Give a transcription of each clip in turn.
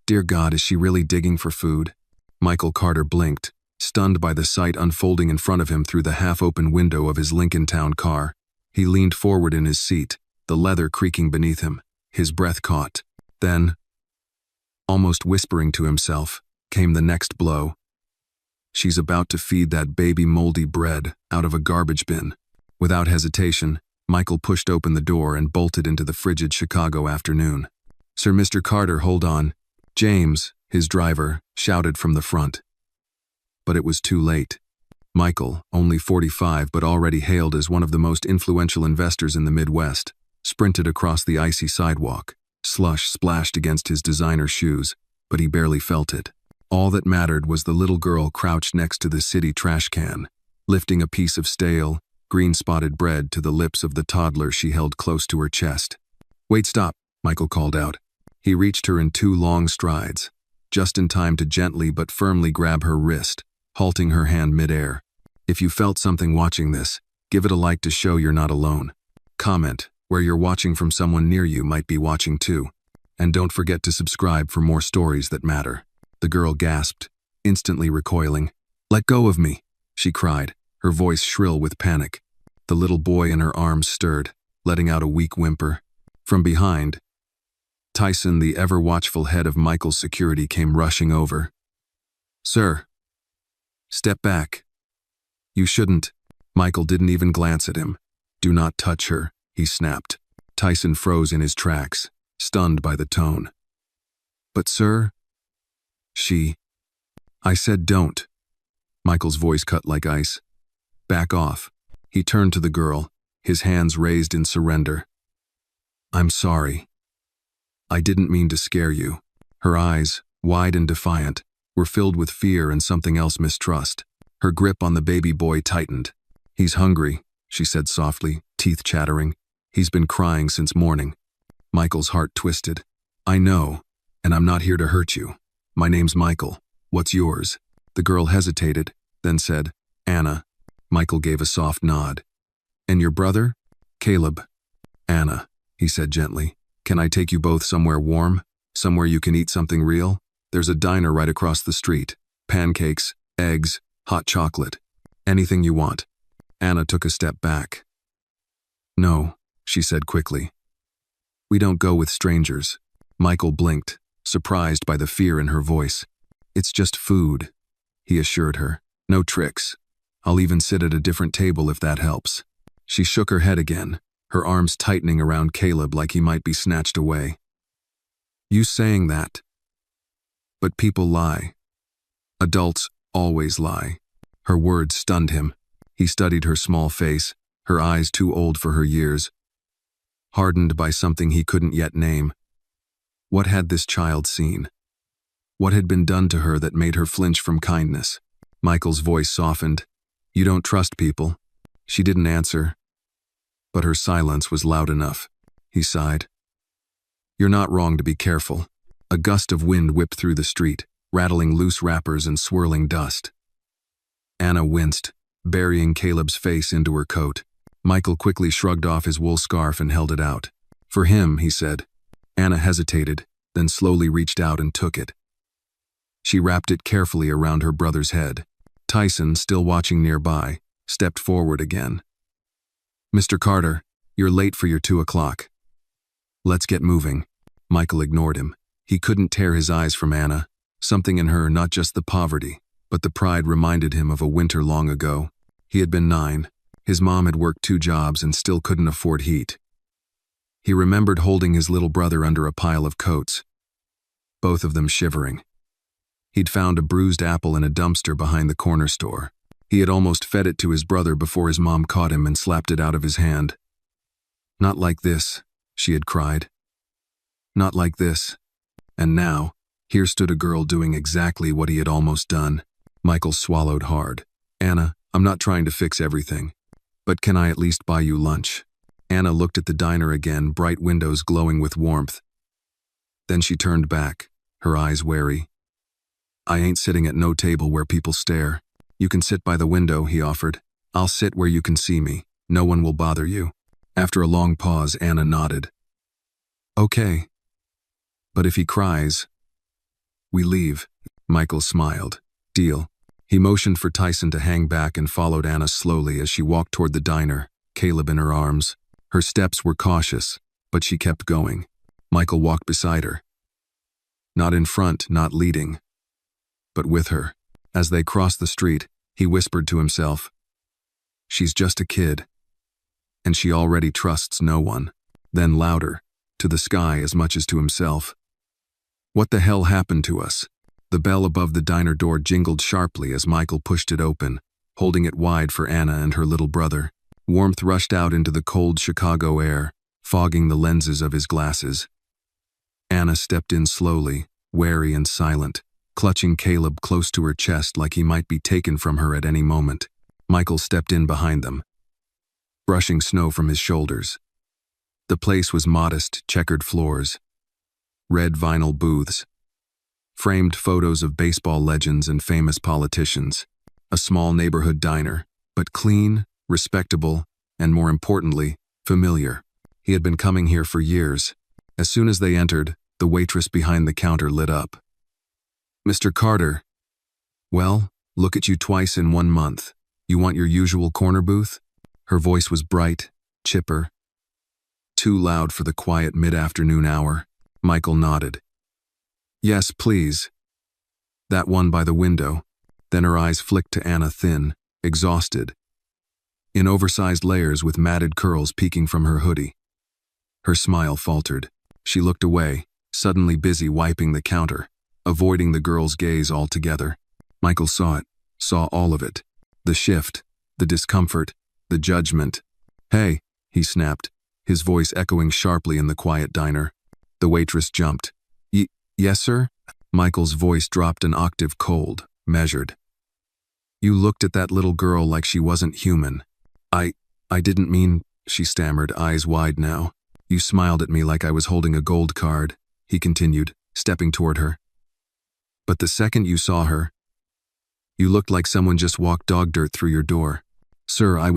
Dear God, is she really digging for food? Michael Carter blinked, stunned by the sight unfolding in front of him through the half-open window of his Lincoln Town car. He leaned forward in his seat, the leather creaking beneath him, his breath caught. Then, almost whispering to himself, came the next blow. She's about to feed that baby moldy bread out of a garbage bin. Without hesitation, Michael pushed open the door and bolted into the frigid Chicago afternoon. "Sir, Mr. Carter, hold on." James, his driver, shouted from the front. But it was too late. Michael, only 45 but already hailed as one of the most influential investors in the Midwest, sprinted across the icy sidewalk. Slush splashed against his designer shoes, but he barely felt it. All that mattered was the little girl crouched next to the city trash can, lifting a piece of stale, green-spotted bread to the lips of the toddler she held close to her chest. "Wait, stop," Michael called out. He reached her in 2 long strides, just in time to gently but firmly grab her wrist, halting her hand midair. If you felt something watching this, give it a like to show you're not alone. Comment where you're watching from, someone near you might be watching too. And don't forget to subscribe for more stories that matter. The girl gasped, instantly recoiling. "Let go of me," she cried, her voice shrill with panic. The little boy in her arms stirred, letting out a weak whimper. From behind, Tyson, the ever-watchful head of Michael's security, came rushing over. "Sir, step back. You shouldn't." Michael didn't even glance at him. "Do not touch her," he snapped. Tyson froze in his tracks, stunned by the tone. "But sir, I said don't." Michael's voice cut like ice. "Back off." He turned to the girl, his hands raised in surrender. "I'm sorry. I didn't mean to scare you." Her eyes, wide and defiant, were filled with fear and something else, mistrust. Her grip on the baby boy tightened. "He's hungry," she said softly, teeth chattering. "He's been crying since morning." Michael's heart twisted. "I know, and I'm not here to hurt you. My name's Michael. What's yours?" The girl hesitated, then said, "Anna." Michael gave a soft nod. "And your brother?" "Caleb." "Anna," he said gently. "Can I take you both somewhere warm? Somewhere you can eat something real? There's a diner right across the street. Pancakes, eggs, hot chocolate. Anything you want." Anna took a step back. "No," she said quickly. "We don't go with strangers." Michael blinked, surprised by the fear in her voice. "It's just food," he assured her. "No tricks. I'll even sit at a different table if that helps." She shook her head again, her arms tightening around Caleb like he might be snatched away. "You saying that? But people lie. Adults always lie." Her words stunned him. He studied her small face, her eyes too old for her years, hardened by something he couldn't yet name. What had this child seen? What had been done to her that made her flinch from kindness? Michael's voice softened. "You don't trust people." She didn't answer, but her silence was loud enough. He sighed. "You're not wrong to be careful." A gust of wind whipped through the street, rattling loose wrappers and swirling dust. Anna winced, burying Caleb's face into her coat. Michael quickly shrugged off his wool scarf and held it out. "For him," he said. Anna hesitated, then slowly reached out and took it. She wrapped it carefully around her brother's head. Tyson, still watching nearby, stepped forward again. "Mr. Carter, you're late for your 2 o'clock. Let's get moving." Michael ignored him. He couldn't tear his eyes from Anna. Something in her, not just the poverty, but the pride, reminded him of a winter long ago. He had been 9. His mom had worked 2 jobs and still couldn't afford heat. He remembered holding his little brother under a pile of coats, both of them shivering. He'd found a bruised apple in a dumpster behind the corner store. He had almost fed it to his brother before his mom caught him and slapped it out of his hand. "Not like this," she had cried. "Not like this." And now, here stood a girl doing exactly what he had almost done. Michael swallowed hard. "Anna, I'm not trying to fix everything, but can I at least buy you lunch?" Anna looked at the diner again, bright windows glowing with warmth. Then she turned back, her eyes wary. "I ain't sitting at no table where people stare." "You can sit by the window," he offered. "I'll sit where you can see me. No one will bother you." After a long pause, Anna nodded. "Okay. But if he cries..." We leave. Michael smiled. Deal. He motioned for Tyson to hang back and followed Anna slowly as she walked toward the diner, Caleb in her arms. Her steps were cautious, but she kept going. Michael walked beside her. Not in front, not leading, but with her. As they crossed the street, he whispered to himself, "She's just a kid, and she already trusts no one." Then louder, to the sky as much as to himself, "What the hell happened to us?" The bell above the diner door jingled sharply as Michael pushed it open, holding it wide for Anna and her little brother. Warmth rushed out into the cold Chicago air, fogging the lenses of his glasses. Anna stepped in slowly, wary and silent, clutching Caleb close to her chest like he might be taken from her at any moment. Michael stepped in behind them, brushing snow from his shoulders. The place was modest, checkered floors, red vinyl booths, framed photos of baseball legends and famous politicians, a small neighborhood diner, but clean, respectable, and more importantly, familiar. He had been coming here for years. As soon as they entered, the waitress behind the counter lit up. "Mr. Carter. Well, look at you twice in 1 month. You want your usual corner booth?" Her voice was bright, chipper, too loud for the quiet mid-afternoon hour. Michael nodded. "Yes, please. That one by the window." Then her eyes flicked to Anna, thin, exhausted, in oversized layers with matted curls peeking from her hoodie. Her smile faltered. She looked away, suddenly busy wiping the counter, avoiding the girl's gaze altogether. Michael saw it, saw all of it. The shift, the discomfort, the judgment. "Hey," he snapped, his voice echoing sharply in the quiet diner. The waitress jumped. Yes, sir?" Michael's voice dropped an octave, cold, measured. "You looked at that little girl like she wasn't human." I didn't mean," she stammered, eyes wide now. "You smiled at me like I was holding a gold card," he continued, stepping toward her. "But the second you saw her, you looked like someone just walked dog dirt through your door." "Sir, I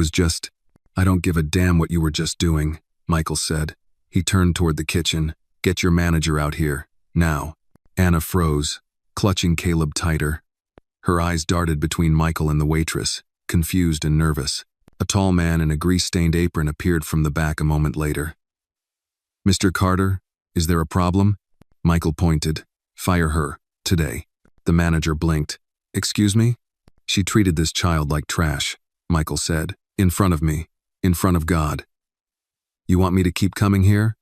don't give a damn what you were just doing," Michael said. He turned toward the kitchen. "Get your manager out here, now." Anna froze, clutching Caleb tighter. Her eyes darted between Michael and the waitress, confused and nervous. A tall man in a grease-stained apron appeared from the back a moment later. "Mr. Carter, is there a problem?" Michael pointed. "Fire her, today." The manager blinked. "Excuse me?" "She treated this child like trash," Michael said. "In front of me. In front of God. You want me to keep coming here?"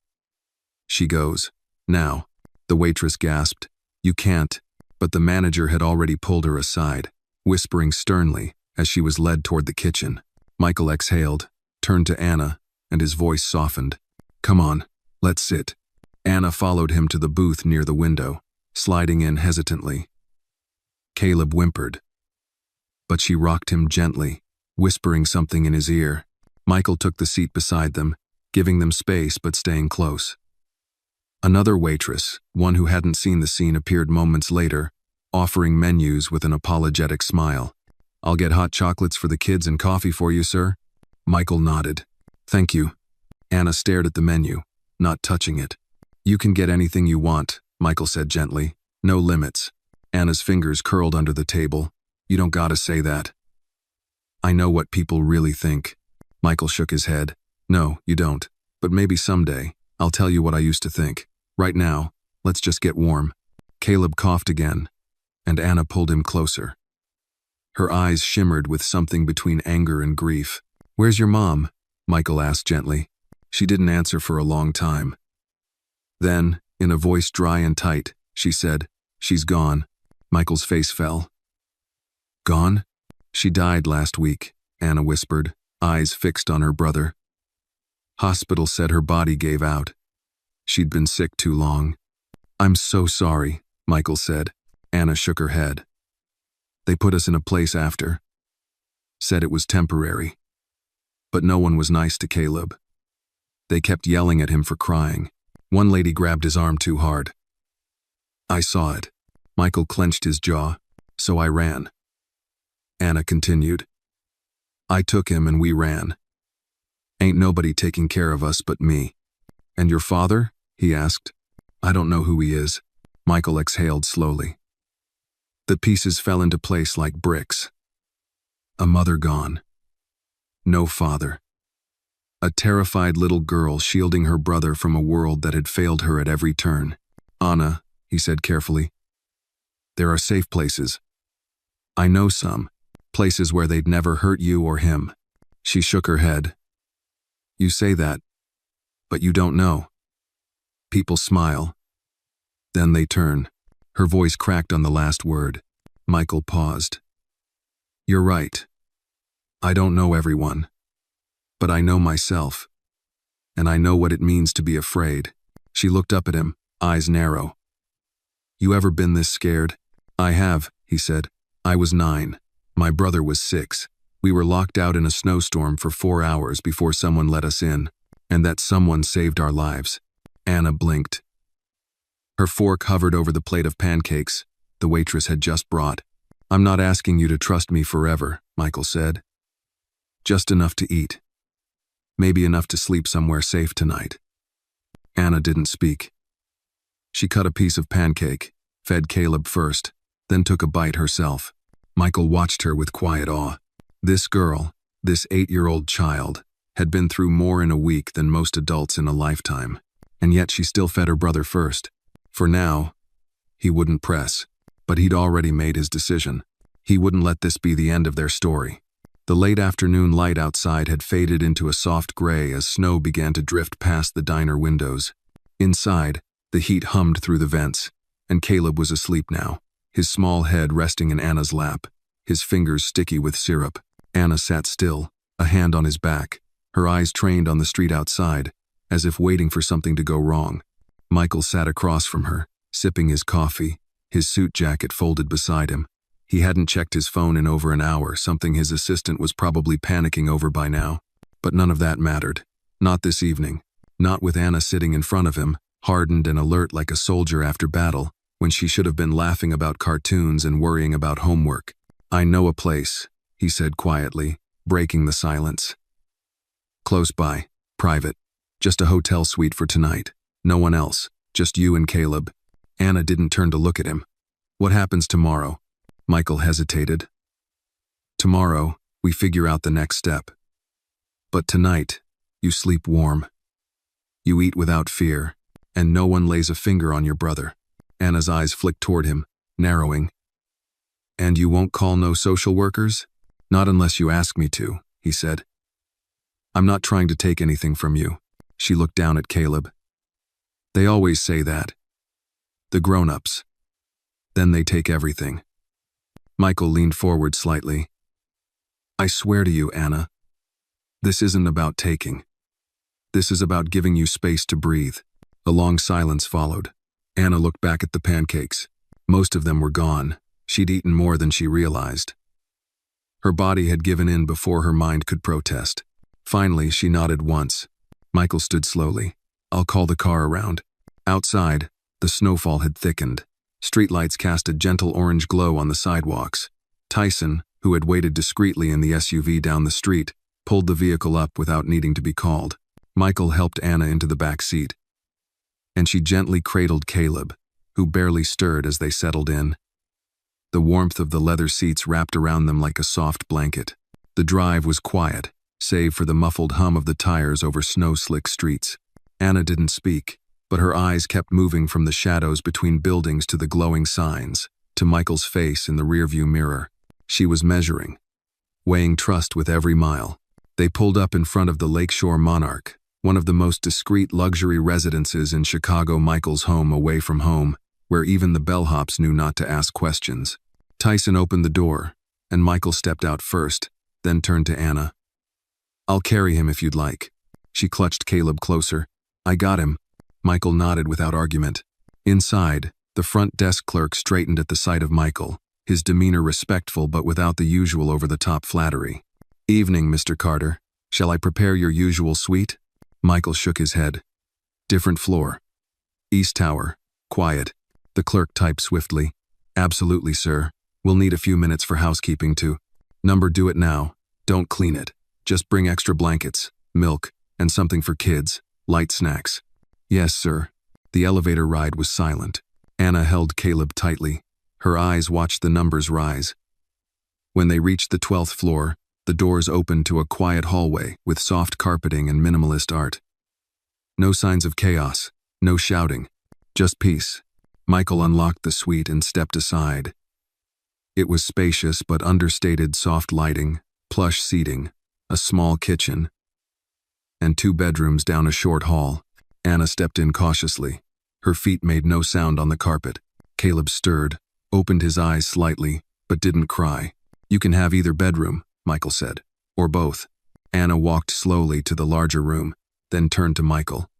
"She goes. Now." The waitress gasped. "You can't." But the manager had already pulled her aside, whispering sternly as she was led toward the kitchen. Michael exhaled, turned to Anna, and his voice softened. "Come on, let's sit." Anna followed him to the booth near the window, sliding in hesitantly. Caleb whimpered, but she rocked him gently, whispering something in his ear. Michael took the seat beside them, giving them space but staying close. Another waitress, one who hadn't seen the scene, appeared moments later, offering menus with an apologetic smile. "I'll get hot chocolates for the kids and coffee for you, sir." Michael nodded. "Thank you." Anna stared at the menu, not touching it. "You can get anything you want," Michael said gently. "No limits." Anna's fingers curled under the table. "You don't gotta say that. I know what people really think." Michael shook his head. "No, you don't. But maybe someday, I'll tell you what I used to think. Right now, let's just get warm." Caleb coughed again, and Anna pulled him closer. Her eyes shimmered with something between anger and grief. "Where's your mom?" Michael asked gently. She didn't answer for a long time. Then, in a voice dry and tight, she said, "She's gone." Michael's face fell. "Gone?" "She died last week," Anna whispered, eyes fixed on her brother. "Hospital said her body gave out. She'd been sick too long." "I'm so sorry," Michael said. Anna shook her head. "They put us in a place after. Said it was temporary. But no one was nice to Caleb. They kept yelling at him for crying. One lady grabbed his arm too hard. I saw it." Michael clenched his jaw. "So I ran." Anna continued. "I took him and we ran. Ain't nobody taking care of us but me." "And your father?" he asked. "I don't know who he is." Michael exhaled slowly. The pieces fell into place like bricks. A mother gone. No father. A terrified little girl shielding her brother from a world that had failed her at every turn. "Anna," he said carefully, "there are safe places. I know some. Places where they'd never hurt you or him." She shook her head. "You say that, but you don't know." People smile. Then they turn. Her voice cracked on the last word. Michael paused. "You're right. I don't know everyone. But I know myself. And I know what it means to be afraid." She looked up at him, eyes narrow. "You ever been this scared?" "I have," he said. "I was 9. My brother was 6. We were locked out in a snowstorm for 4 hours before someone let us in, and that someone saved our lives." Anna blinked. Her fork hovered over the plate of pancakes the waitress had just brought. "I'm not asking you to trust me forever," Michael said. "Just enough to eat. Maybe enough to sleep somewhere safe tonight." Anna didn't speak. She cut a piece of pancake, fed Caleb first, then took a bite herself. Michael watched her with quiet awe. This girl, this 8-year-old child, had been through more in a week than most adults in a lifetime, and yet she still fed her brother first. For now, he wouldn't press, but he'd already made his decision. He wouldn't let this be the end of their story. The late afternoon light outside had faded into a soft gray as snow began to drift past the diner windows. Inside, the heat hummed through the vents, and Caleb was asleep now, his small head resting in Anna's lap, his fingers sticky with syrup. Anna sat still, a hand on his back, her eyes trained on the street outside, as if waiting for something to go wrong. Michael sat across from her, sipping his coffee, his suit jacket folded beside him. He hadn't checked his phone in over an hour, something his assistant was probably panicking over by now. But none of that mattered. Not this evening. Not with Anna sitting in front of him, hardened and alert like a soldier after battle, when she should have been laughing about cartoons and worrying about homework. "I know a place," he said quietly, breaking the silence. "Close by, private. Just a hotel suite for tonight. No one else, just you and Caleb." Anna didn't turn to look at him. "What happens tomorrow?" Michael hesitated. "Tomorrow, we figure out the next step. But tonight, you sleep warm. You eat without fear, and no one lays a finger on your brother." Anna's eyes flicked toward him, narrowing. "And you won't call no social workers?" "Not unless you ask me to," he said. "I'm not trying to take anything from you." She looked down at Caleb. "They always say that. The grown-ups. Then they take everything." Michael leaned forward slightly. "I swear to you, Anna, this isn't about taking. This is about giving you space to breathe." A long silence followed. Anna looked back at the pancakes. Most of them were gone. She'd eaten more than she realized. Her body had given in before her mind could protest. Finally, she nodded once. Michael stood slowly. "I'll call the car around." Outside, the snowfall had thickened. Streetlights cast a gentle orange glow on the sidewalks. Tyson, who had waited discreetly in the SUV down the street, pulled the vehicle up without needing to be called. Michael helped Anna into the back seat, and she gently cradled Caleb, who barely stirred as they settled in. The warmth of the leather seats wrapped around them like a soft blanket. The drive was quiet, save for the muffled hum of the tires over snow-slick streets. Anna didn't speak, but her eyes kept moving from the shadows between buildings to the glowing signs, to Michael's face in the rearview mirror. She was measuring, weighing trust with every mile. They pulled up in front of the Lakeshore Monarch, one of the most discreet luxury residences in Chicago. Michael's home away from home, where even the bellhops knew not to ask questions. Tyson opened the door, and Michael stepped out first, then turned to Anna. "I'll carry him if you'd like." She clutched Caleb closer. "I got him." Michael nodded without argument. Inside, the front desk clerk straightened at the sight of Michael, his demeanor respectful but without the usual over-the-top flattery. "Evening, Mr. Carter. Shall I prepare your usual suite?" Michael shook his head. "Different floor. East Tower. Quiet." The clerk typed swiftly. "Absolutely, sir. We'll need a few minutes for housekeeping to." "Number, do it now. Don't clean it. Just bring extra blankets, milk, and something for kids, light snacks." "Yes, sir." The elevator ride was silent. Anna held Caleb tightly, Her eyes watched the numbers rise. When they reached the 12th floor, the doors opened to a quiet hallway with soft carpeting and minimalist art. No signs of chaos, no shouting, just peace. Michael unlocked the suite and stepped aside. It was spacious but understated, soft lighting, plush seating, a small kitchen, and 2 bedrooms down a short hall. Anna stepped in cautiously. Her feet made no sound on the carpet. Caleb stirred, opened his eyes slightly, but didn't cry. "You can have either bedroom," Michael said, "or both." Anna walked slowly to the larger room, then turned to Michael.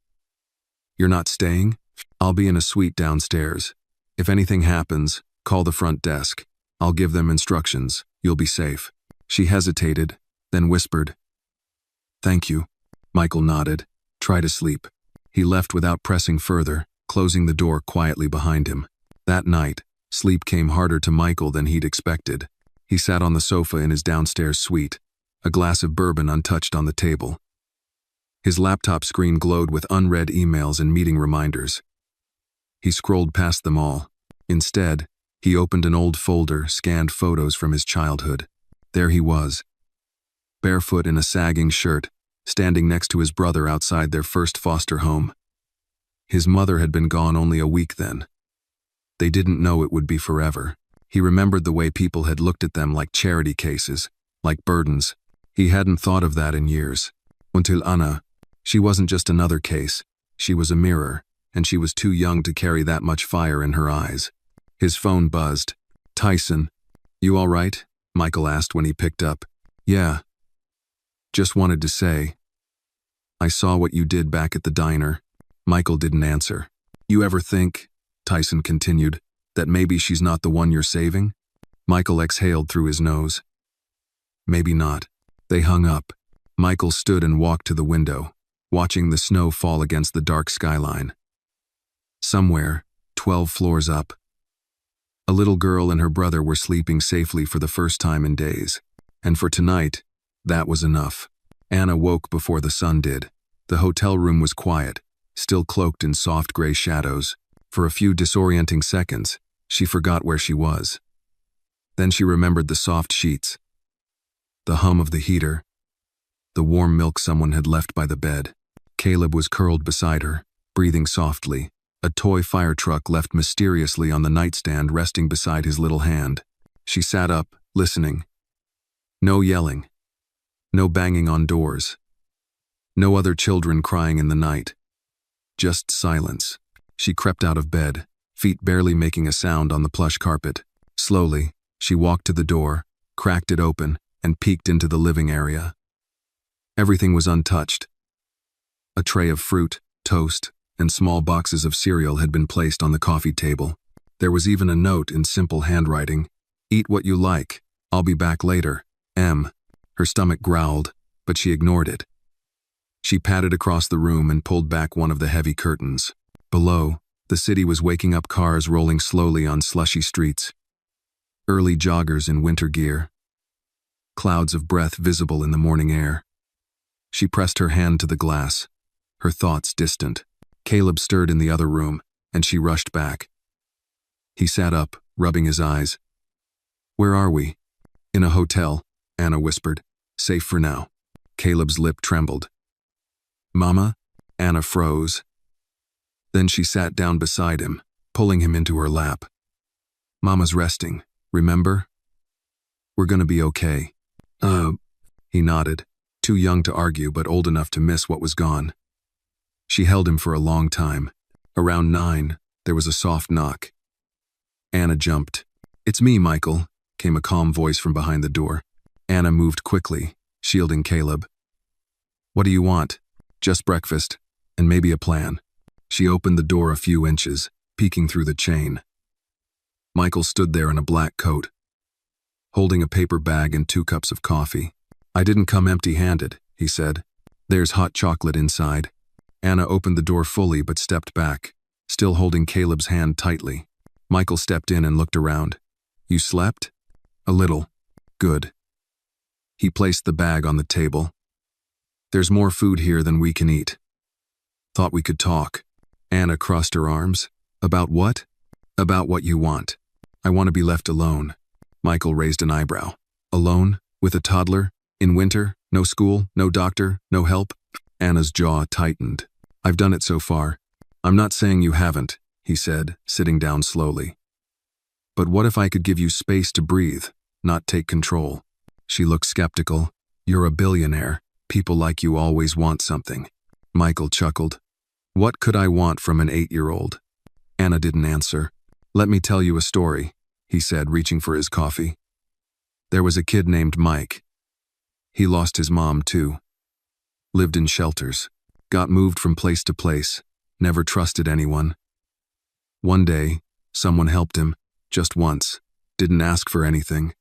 "You're not staying? I'll be in a suite downstairs. If anything happens, call the front desk. I'll give them instructions. You'll be safe." She hesitated, then whispered, "Thank you." Michael nodded. "Try to sleep." He left without pressing further, closing the door quietly behind him. That night, sleep came harder to Michael than he'd expected. He sat on the sofa in his downstairs suite, a glass of bourbon untouched on the table. His laptop screen glowed with unread emails and meeting reminders. He scrolled past them all. Instead, he opened an old folder, scanned photos from his childhood. There he was, barefoot in a sagging shirt, standing next to his brother outside their first foster home. His mother had been gone only a week then. They didn't know it would be forever. He remembered the way people had looked at them like charity cases, like burdens. He hadn't thought of that in years. Until Anna, she wasn't just another case. She was a mirror, and she was too young to carry that much fire in her eyes. His phone buzzed. "Tyson, you all right?" Michael asked when he picked up. "Yeah. Just wanted to say, I saw what you did back at the diner." Michael didn't answer. "You ever think," Tyson continued, "that maybe she's not the one you're saving?" Michael exhaled through his nose. "Maybe not." They hung up. Michael stood and walked to the window, watching the snow fall against the dark skyline. Somewhere, 12 floors up, a little girl and her brother were sleeping safely for the first time in days. And for tonight, that was enough. Anna woke before the sun did. The hotel room was quiet, still cloaked in soft gray shadows. For a few disorienting seconds, she forgot where she was. Then she remembered the soft sheets, the hum of the heater, the warm milk someone had left by the bed. Caleb was curled beside her, breathing softly, a toy fire truck left mysteriously on the nightstand resting beside his little hand. She sat up, listening. No yelling. No banging on doors. No other children crying in the night. Just silence. She crept out of bed, feet barely making a sound on the plush carpet. Slowly, she walked to the door, cracked it open, and peeked into the living area. Everything was untouched. A tray of fruit, toast, and small boxes of cereal had been placed on the coffee table. There was even a note in simple handwriting. "Eat what you like. I'll be back later. M." Her stomach growled, but she ignored it. She padded across the room and pulled back one of the heavy curtains. Below, the city was waking up, cars rolling slowly on slushy streets. Early joggers in winter gear. Clouds of breath visible in the morning air. She pressed her hand to the glass, her thoughts distant. Caleb stirred in the other room, and she rushed back. He sat up, rubbing his eyes. "Where are we?" "In a hotel," Anna whispered. "Safe for now." Caleb's lip trembled. "Mama?" Anna froze. Then she sat down beside him, pulling him into her lap. "Mama's resting, remember? We're gonna be okay." He nodded, too young to argue but old enough to miss what was gone. She held him for a long time. Around 9, there was a soft knock. Anna jumped. "It's me, Michael," came a calm voice from behind the door. Anna moved quickly, shielding Caleb. "What do you want?" "Just breakfast, and maybe a plan." She opened the door a few inches, peeking through the chain. Michael stood there in a black coat, holding a paper bag and 2 cups of coffee. "I didn't come empty-handed," he said. "There's hot chocolate inside." Anna opened the door fully but stepped back, still holding Caleb's hand tightly. Michael stepped in and looked around. "You slept?" "A little." "Good." He placed the bag on the table. "There's more food here than we can eat. Thought we could talk." Anna crossed her arms. "About what?" "About what you want. I want to be left alone. Michael raised an eyebrow. Alone? With a toddler? In winter? No school? No doctor? No help? Anna's jaw tightened. I've done it so far. I'm not saying you haven't, he said, sitting down slowly. But what if I could give you space to breathe, not take control? She looked skeptical. You're a billionaire. People like you always want something. Michael chuckled. What could I want from an 8-year-old? Anna didn't answer. Let me tell you a story, he said, reaching for his coffee. There was a kid named Mike. He lost his mom, too. Lived in shelters. Got moved from place to place. Never trusted anyone. One day, someone helped him. Just once. Didn't ask for anything.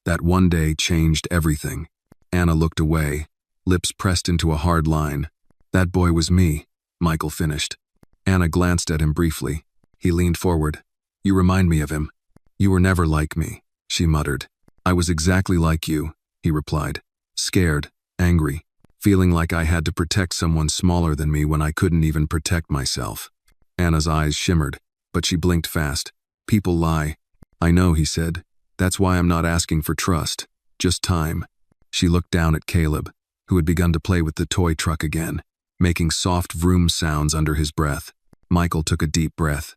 That one day changed everything. Anna looked away, lips pressed into a hard line. That boy was me, Michael finished. Anna glanced at him briefly. He leaned forward. You remind me of him. You were never like me, she muttered. I was exactly like you, he replied. Scared, angry, feeling like I had to protect someone smaller than me when I couldn't even protect myself. Anna's eyes shimmered, but she blinked fast. People lie. I know, he said. That's why I'm not asking for trust. Just time. She looked down at Caleb, who had begun to play with the toy truck again, making soft vroom sounds under his breath. Michael took a deep breath.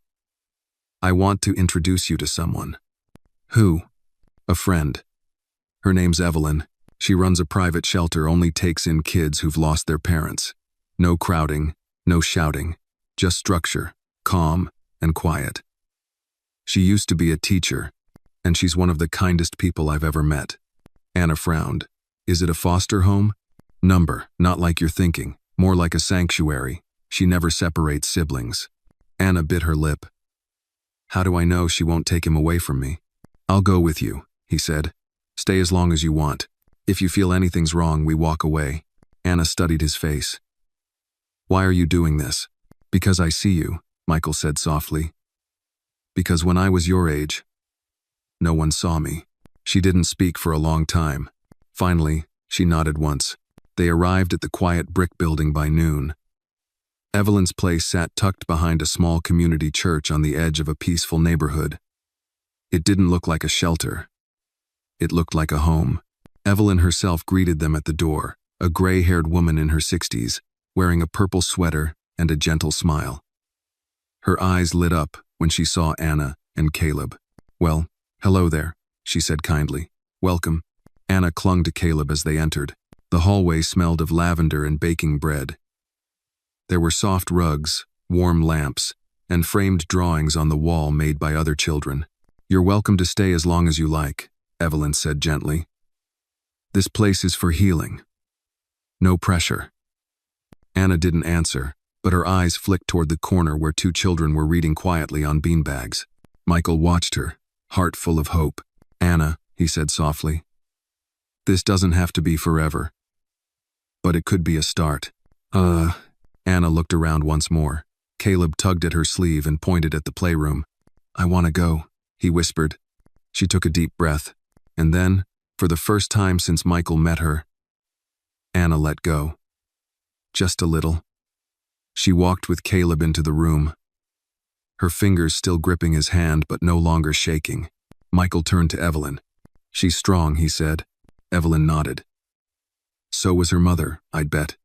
I want to introduce you to someone. Who? A friend. Her name's Evelyn. She runs a private shelter, only takes in kids who've lost their parents. No crowding, no shouting, just structure, calm and quiet. She used to be a teacher, and she's one of the kindest people I've ever met. Anna frowned. Is it a foster home? Number, not like you're thinking, more like a sanctuary. She never separates siblings. Anna bit her lip. How do I know she won't take him away from me? I'll go with you, he said. Stay as long as you want. If you feel anything's wrong, we walk away. Anna studied his face. Why are you doing this? Because I see you, Michael said softly. Because when I was your age, no one saw me. She didn't speak for a long time. Finally, she nodded once. They arrived at the quiet brick building by noon. Evelyn's place sat tucked behind a small community church on the edge of a peaceful neighborhood. It didn't look like a shelter. It looked like a home. Evelyn herself greeted them at the door, a gray-haired woman in her 60s, wearing a purple sweater and a gentle smile. Her eyes lit up when she saw Anna and Caleb. Well, hello there, she said kindly. Welcome. Anna clung to Caleb as they entered. The hallway smelled of lavender and baking bread. There were soft rugs, warm lamps, and framed drawings on the wall made by other children. You're welcome to stay as long as you like, Evelyn said gently. This place is for healing. No pressure. Anna didn't answer, but her eyes flicked toward the corner where 2 children were reading quietly on beanbags. Michael watched her, heart full of hope. Anna, he said softly. This doesn't have to be forever. But it could be a start. Anna looked around once more. Caleb tugged at her sleeve and pointed at the playroom. I want to go, he whispered. She took a deep breath. And then, for the first time since Michael met her, Anna let go. Just a little. She walked with Caleb into the room, her fingers still gripping his hand but no longer shaking. Michael turned to Evelyn. She's strong, he said. Evelyn nodded. So was her mother, I'd bet.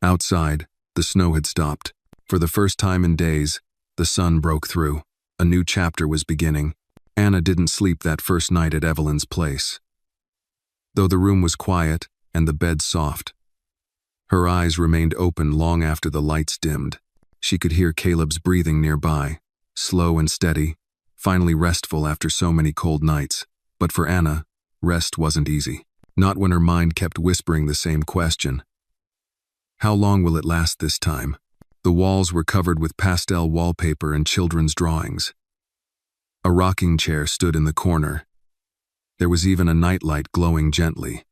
Outside, the snow had stopped. For the first time in days, the sun broke through. A new chapter was beginning. Anna didn't sleep that first night at Evelyn's place. Though the room was quiet and the bed soft, her eyes remained open long after the lights dimmed. She could hear Caleb's breathing nearby, slow and steady, finally restful after so many cold nights. But for Anna, rest wasn't easy. Not when her mind kept whispering the same question. How long will it last this time? The walls were covered with pastel wallpaper and children's drawings. A rocking chair stood in the corner. There was even a nightlight glowing gently,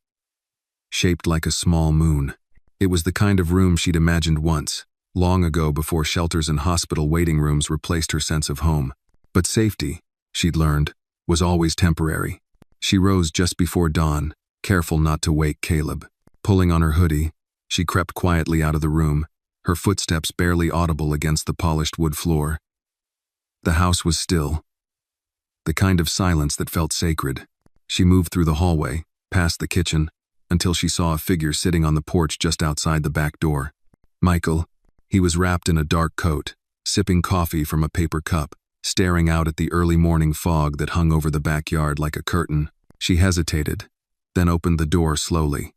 shaped like a small moon. It was the kind of room she'd imagined once, long ago before shelters and hospital waiting rooms replaced her sense of home. But safety, she'd learned, was always temporary. She rose just before dawn, careful not to wake Caleb. Pulling on her hoodie, she crept quietly out of the room, her footsteps barely audible against the polished wood floor. The house was still. the kind of silence that felt sacred. She moved through the hallway, past the kitchen, until she saw a figure sitting on the porch just outside the back door. Michael. He was wrapped in a dark coat, sipping coffee from a paper cup, staring out at the early morning fog that hung over the backyard like a curtain. She hesitated, then opened the door slowly.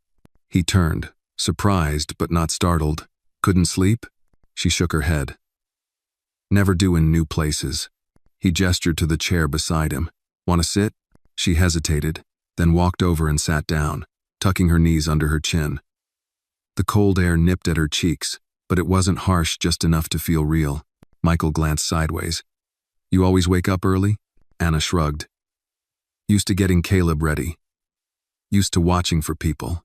He turned, surprised but not startled. Couldn't sleep? She shook her head. Never do in new places. He gestured to the chair beside him. Want to sit? She hesitated, then walked over and sat down, tucking her knees under her chin. The cold air nipped at her cheeks, but it wasn't harsh, just enough to feel real. Michael glanced sideways. You always wake up early? Anna shrugged. Used to getting Caleb ready. Used to watching for people.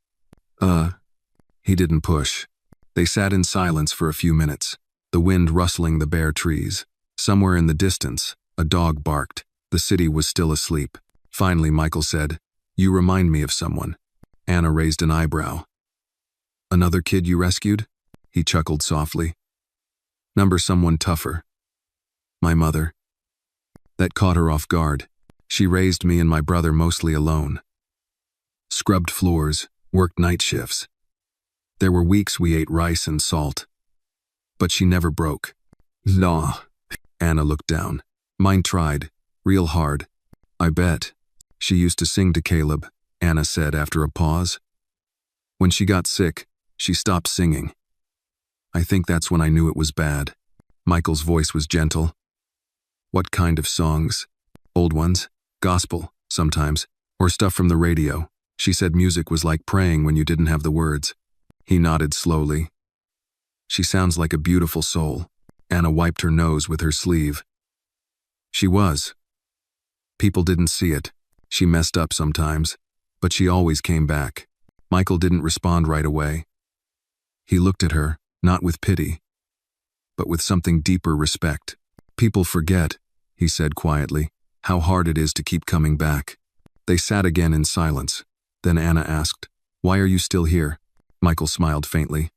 He didn't push. They sat in silence for a few minutes, the wind rustling the bare trees. Somewhere in the distance, a dog barked. The city was still asleep. Finally, Michael said, You remind me of someone. Anna raised an eyebrow. Another kid you rescued? He chuckled softly. Number someone tougher. My mother. That caught her off guard. She raised me and my brother mostly alone. Scrubbed floors, worked night shifts. There were weeks we ate rice and salt. But she never broke. Law. Anna looked down. Mine tried, real hard. I bet. She used to sing to Caleb, Anna said after a pause. When she got sick, she stopped singing. I think that's when I knew it was bad. Michael's voice was gentle. What kind of songs? Old ones? Gospel, sometimes. Or stuff from the radio. She said music was like praying when you didn't have the words. He nodded slowly. She sounds like a beautiful soul. Anna wiped her nose with her sleeve. She was. People didn't see it. She messed up sometimes, but she always came back. Michael didn't respond right away. He looked at her, not with pity, but with something deeper respect. People forget, he said quietly, how hard it is to keep coming back. They sat again in silence. Then Anna asked, Why are you still here? Michael smiled faintly.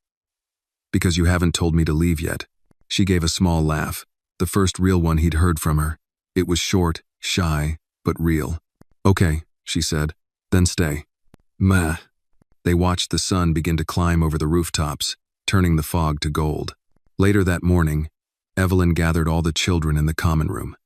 Because you haven't told me to leave yet. She gave a small laugh, the first real one he'd heard from her. It was short, shy, but real. Okay, she said, then stay. Meh. They watched the sun begin to climb over the rooftops, turning the fog to gold. Later that morning, Evelyn gathered all the children in the common room.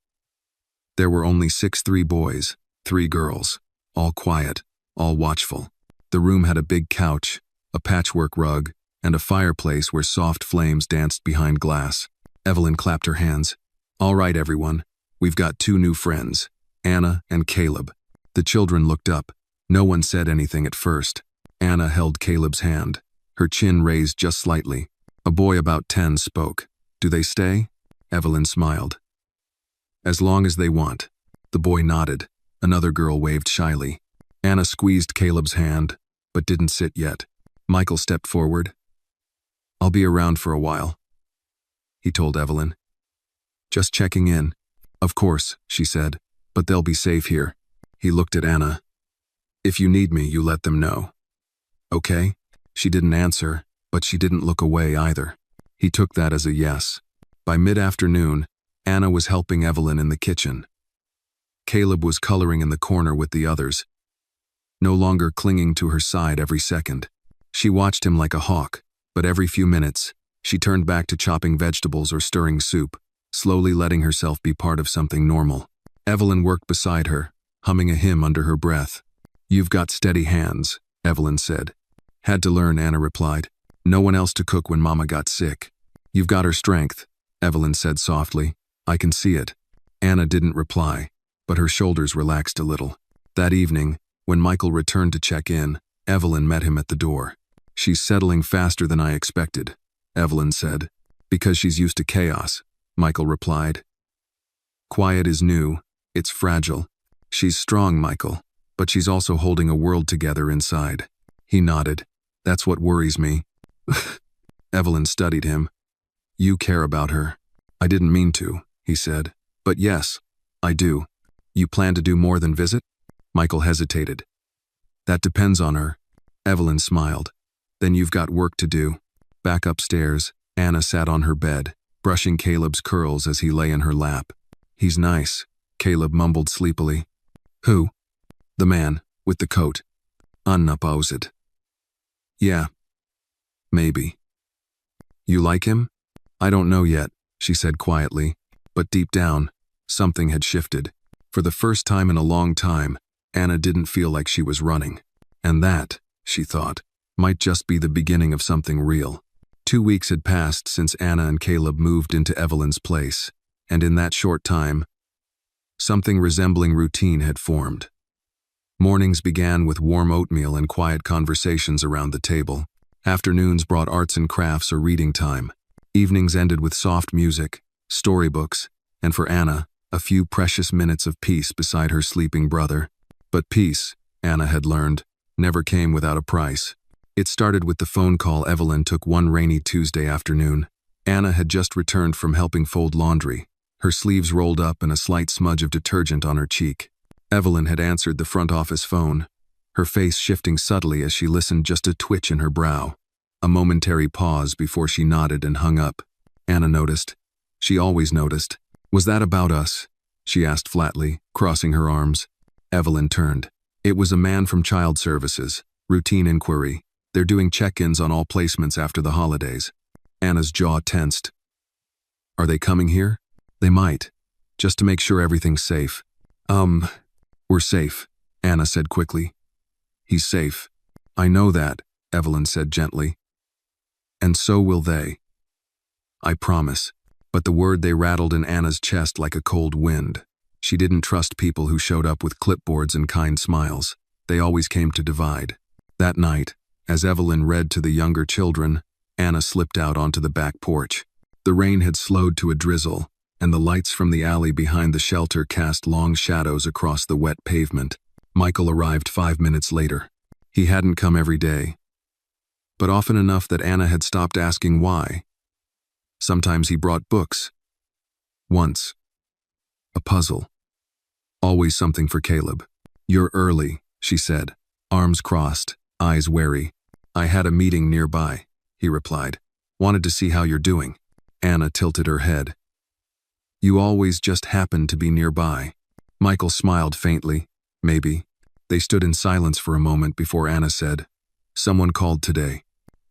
There were only 3 boys, 3 girls, all quiet, all watchful. The room had a big couch, a patchwork rug, and a fireplace where soft flames danced behind glass. Evelyn clapped her hands. All right, everyone. We've got 2 new friends, Anna and Caleb. The children looked up. No one said anything at first. Anna held Caleb's hand, her chin raised just slightly. A boy about 10 spoke. Do they stay? Evelyn smiled. As long as they want. The boy nodded. Another girl waved shyly. Anna squeezed Caleb's hand, but didn't sit yet. Michael stepped forward. I'll be around for a while, he told Evelyn. Just checking in. Of course, she said, but they'll be safe here. He looked at Anna. If you need me, you let them know. Okay? She didn't answer, but she didn't look away either. He took that as a yes. By mid-afternoon, Anna was helping Evelyn in the kitchen. Caleb was coloring in the corner with the others, no longer clinging to her side every second. She watched him like a hawk, but every few minutes, she turned back to chopping vegetables or stirring soup, slowly letting herself be part of something normal. Evelyn worked beside her, humming a hymn under her breath. You've got steady hands, Evelyn said. Had to learn, Anna replied. No one else to cook when Mama got sick. You've got her strength, Evelyn said softly. I can see it. Anna didn't reply, but her shoulders relaxed a little. That evening, when Michael returned to check in, Evelyn met him at the door. She's settling faster than I expected, Evelyn said. Because she's used to chaos, Michael replied. Quiet is new. It's fragile. She's strong, Michael, but she's also holding a world together inside. He nodded. That's what worries me. Evelyn studied him. You care about her. I didn't mean to, he said. But yes, I do. You plan to do more than visit? Michael hesitated. That depends on her. Evelyn smiled. Then you've got work to do. Back upstairs, Anna sat on her bed, brushing Caleb's curls as he lay in her lap. He's nice. Caleb mumbled sleepily. Who? The man, with the coat. Unopposed. Yeah. Maybe. You like him? I don't know yet, she said quietly, but deep down, something had shifted. For the first time in a long time, Anna didn't feel like she was running. And that, she thought, might just be the beginning of something real. 2 weeks had passed since Anna and Caleb moved into Evelyn's place, and in that short time, something resembling routine had formed. Mornings began with warm oatmeal and quiet conversations around the table. Afternoons brought arts and crafts or reading time. Evenings ended with soft music, storybooks, and for Anna, a few precious minutes of peace beside her sleeping brother. But peace, Anna had learned, never came without a price. It started with the phone call Evelyn took one rainy Tuesday afternoon. Anna had just returned from helping fold laundry, her sleeves rolled up and a slight smudge of detergent on her cheek. Evelyn had answered the front office phone, her face shifting subtly as she listened, just a twitch in her brow. A momentary pause before she nodded and hung up. Anna noticed. She always noticed. Was that about us? She asked flatly, crossing her arms. Evelyn turned. It was a man from Child Services. Routine inquiry. They're doing check-ins on all placements after the holidays. Anna's jaw tensed. Are they coming here? They might. Just to make sure everything's safe. We're safe, Anna said quickly. He's safe. I know that, Evelyn said gently. And so will they. I promise. But the word they rattled in Anna's chest like a cold wind. She didn't trust people who showed up with clipboards and kind smiles. They always came to divide. That night, as Evelyn read to the younger children, Anna slipped out onto the back porch. The rain had slowed to a drizzle, and the lights from the alley behind the shelter cast long shadows across the wet pavement. Michael arrived 5 minutes later. He hadn't come every day, but often enough that Anna had stopped asking why. Sometimes he brought books. Once, a puzzle. Always something for Caleb. You're early, she said, arms crossed, eyes wary. I had a meeting nearby, he replied. Wanted to see how you're doing. Anna tilted her head. You always just happened to be nearby. Michael smiled faintly. Maybe. They stood in silence for a moment before Anna said, Someone called today.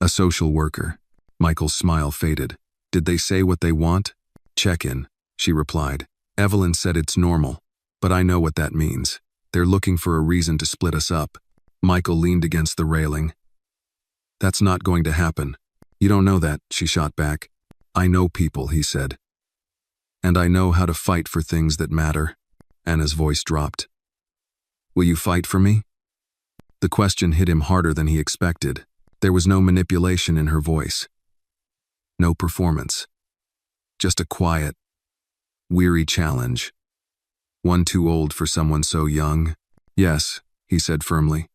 A social worker. Michael's smile faded. Did they say what they want? Check-in, she replied. Evelyn said it's normal, but I know what that means. They're looking for a reason to split us up. Michael leaned against the railing. That's not going to happen. You don't know that, she shot back. I know people, he said. And I know how to fight for things that matter. Anna's voice dropped. Will you fight for me? The question hit him harder than he expected. There was no manipulation in her voice. No performance. Just a quiet, weary challenge. One too old for someone so young. Yes, he said firmly.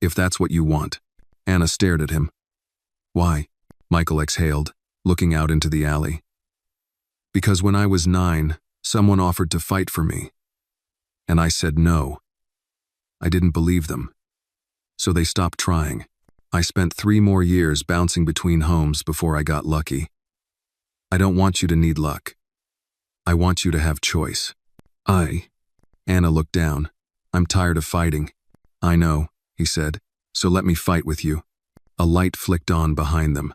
If that's what you want. Anna stared at him. Why? Michael exhaled, looking out into the alley. Because when I was 9, someone offered to fight for me. And I said no. I didn't believe them. So they stopped trying. I spent 3 more years bouncing between homes before I got lucky. I don't want you to need luck. I want you to have choice. Anna looked down. I'm tired of fighting. I know, he said, so let me fight with you. A light flicked on behind them.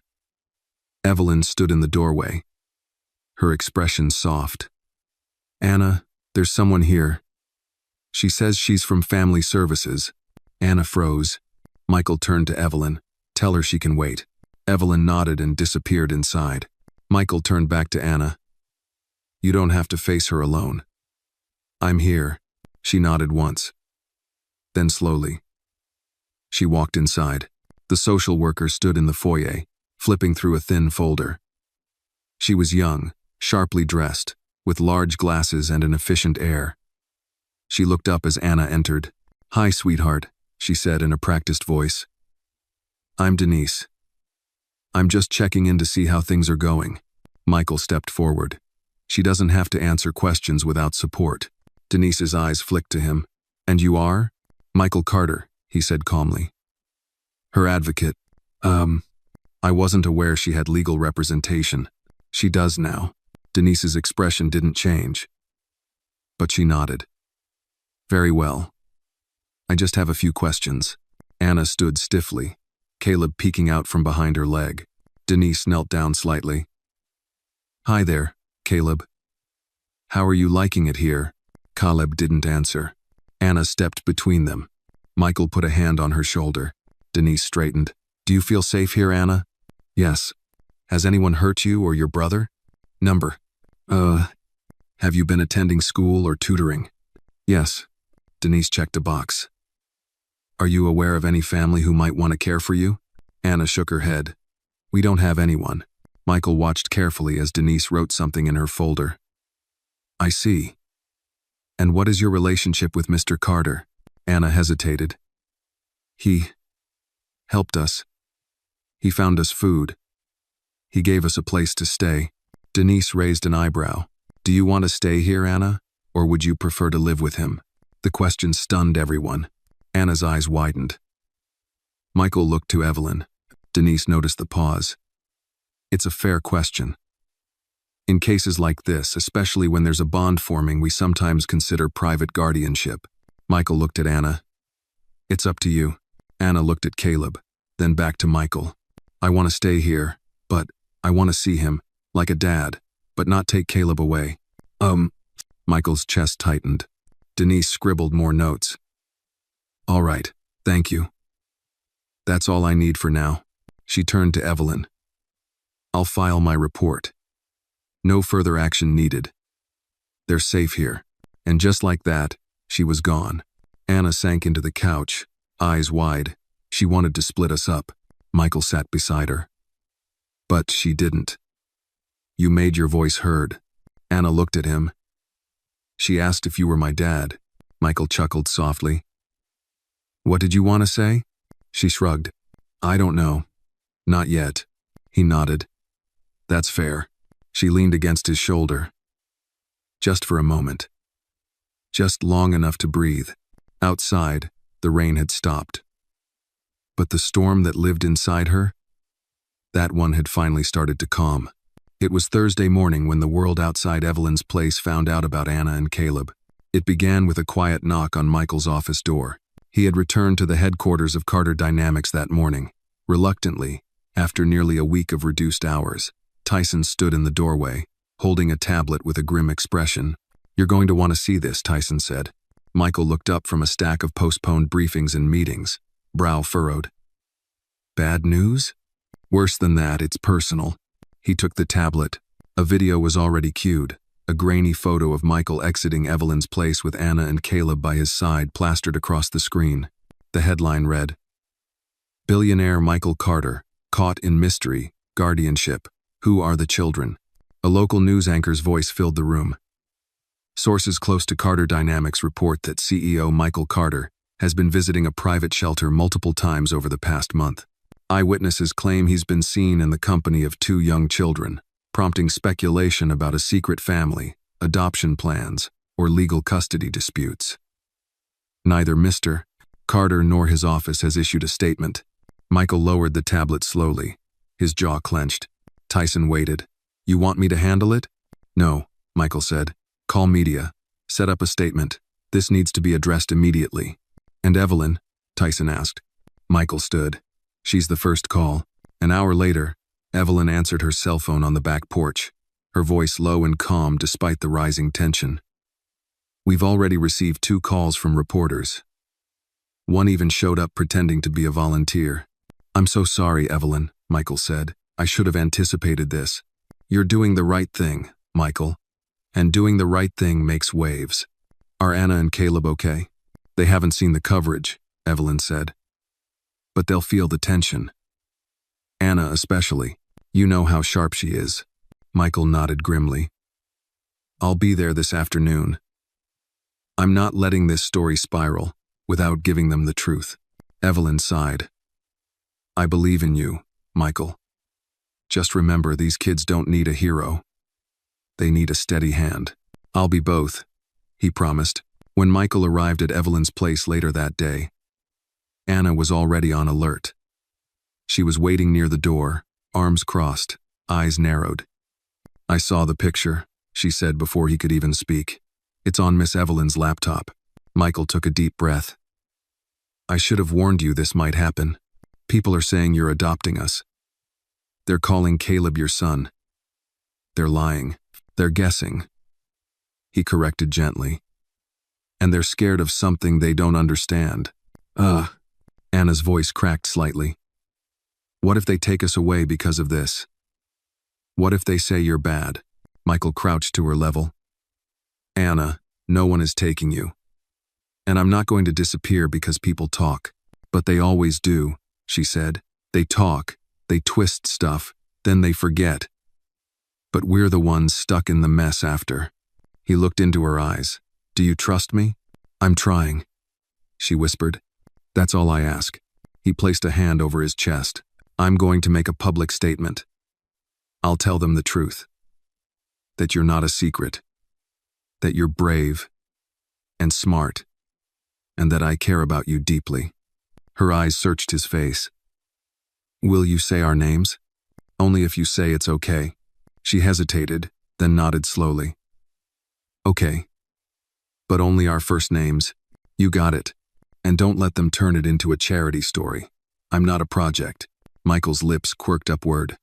Evelyn stood in the doorway, her expression soft. Anna, there's someone here. She says she's from Family Services. Anna froze. Michael turned to Evelyn. Tell her she can wait. Evelyn nodded and disappeared inside. Michael turned back to Anna. You don't have to face her alone. I'm here. She nodded once. Then slowly. She walked inside. The social worker stood in the foyer, flipping through a thin folder. She was young, sharply dressed, with large glasses and an efficient air. She looked up as Anna entered. Hi, sweetheart, she said in a practiced voice. I'm Denise. I'm just checking in to see how things are going. Michael stepped forward. She doesn't have to answer questions without support. Denise's eyes flicked to him. And you are? Michael Carter, he said calmly. Her advocate. I wasn't aware she had legal representation. She does now. Denise's expression didn't change. but she nodded. Very well. I just have a few questions. Anna stood stiffly, Caleb peeking out from behind her leg. Denise knelt down slightly. Hi there, Caleb. How are you liking it here? Caleb didn't answer. Anna stepped between them. Michael put a hand on her shoulder. Denise straightened. Do you feel safe here, Anna? Yes. Has anyone hurt you or your brother? Number. Have you been attending school or tutoring? Yes. Denise checked a box. Are you aware of any family who might want to care for you? Anna shook her head. We don't have anyone. Michael watched carefully as Denise wrote something in her folder. I see. And what is your relationship with Mr. Carter? Anna hesitated. He helped us. He found us food. He gave us a place to stay. Denise raised an eyebrow. Do you want to stay here, Anna? Or would you prefer to live with him? The question stunned everyone. Anna's eyes widened. Michael looked to Evelyn. Denise noticed the pause. It's a fair question. In cases like this, especially when there's a bond forming, we sometimes consider private guardianship. Michael looked at Anna. It's up to you. Anna looked at Caleb, then back to Michael. I want to stay here, but I want to see him, like a dad, but not take Caleb away. Michael's chest tightened. Denise scribbled more notes. All right, thank you. That's all I need for now. She turned to Evelyn. I'll file my report. No further action needed. They're safe here. And just like that, she was gone. Anna sank into the couch, eyes wide. She wanted to split us up. Michael sat beside her. But she didn't. You made your voice heard. Anna looked at him. She asked if you were my dad. Michael chuckled softly. What did you want to say? She shrugged. I don't know. Not yet. He nodded. That's fair. She leaned against his shoulder. Just for a moment. Just long enough to breathe. Outside, the rain had stopped. But the storm that lived inside her? That one had finally started to calm. It was Thursday morning when the world outside Evelyn's place found out about Anna and Caleb. It began with a quiet knock on Michael's office door. He had returned to the headquarters of Carter Dynamics that morning. Reluctantly, after nearly a week of reduced hours, Tyson stood in the doorway, holding a tablet with a grim expression. You're going to want to see this, Tyson said. Michael looked up from a stack of postponed briefings and meetings, brow furrowed. Bad news? Worse than that, it's personal. He took the tablet. A video was already cued, a grainy photo of Michael exiting Evelyn's place with Anna and Caleb by his side plastered across the screen. The headline read, Billionaire Michael Carter, caught in mystery, guardianship. Who are the children? A local news anchor's voice filled the room. Sources close to Carter Dynamics report that CEO Michael Carter has been visiting a private shelter multiple times over the past month. Eyewitnesses claim he's been seen in the company of 2 young children, prompting speculation about a secret family, adoption plans, or legal custody disputes. Neither Mr. Carter nor his office has issued a statement. Michael lowered the tablet slowly, his jaw clenched. Tyson waited. You want me to handle it? No, Michael said. Call media. Set up a statement. This needs to be addressed immediately. And Evelyn? Tyson asked. Michael stood. She's the first call. An hour later, Evelyn answered her cell phone on the back porch, her voice low and calm despite the rising tension. We've already received 2 calls from reporters. One even showed up pretending to be a volunteer. I'm so sorry, Evelyn, Michael said. I should have anticipated this. You're doing the right thing, Michael. And doing the right thing makes waves. Are Anna and Caleb okay? They haven't seen the coverage, Evelyn said. But they'll feel the tension. Anna especially. You know how sharp she is. Michael nodded grimly. I'll be there this afternoon. I'm not letting this story spiral without giving them the truth. Evelyn sighed. I believe in you, Michael. Just remember, these kids don't need a hero. They need a steady hand. I'll be both, he promised. When Michael arrived at Evelyn's place later that day, Anna was already on alert. She was waiting near the door, arms crossed, eyes narrowed. I saw the picture, she said before he could even speak. It's on Miss Evelyn's laptop. Michael took a deep breath. I should have warned you this might happen. People are saying you're adopting us. They're calling Caleb your son. They're lying. They're guessing. He corrected gently. And they're scared of something they don't understand. Anna's voice cracked slightly. What if they take us away because of this? What if they say you're bad? Michael crouched to her level. Anna, no one is taking you. And I'm not going to disappear because people talk. But they always do, she said. They talk, they twist stuff, then they forget. But we're the ones stuck in the mess after. He looked into her eyes. Do you trust me? I'm trying, she whispered. That's all I ask. He placed a hand over his chest. I'm going to make a public statement. I'll tell them the truth. That you're not a secret. That you're brave and smart. And that I care about you deeply. Her eyes searched his face. Will you say our names? Only if you say it's okay. She hesitated, then nodded slowly. Okay. But only our first names. You got it. And don't let them turn it into a charity story. I'm not a project. Michael's lips quirked upward.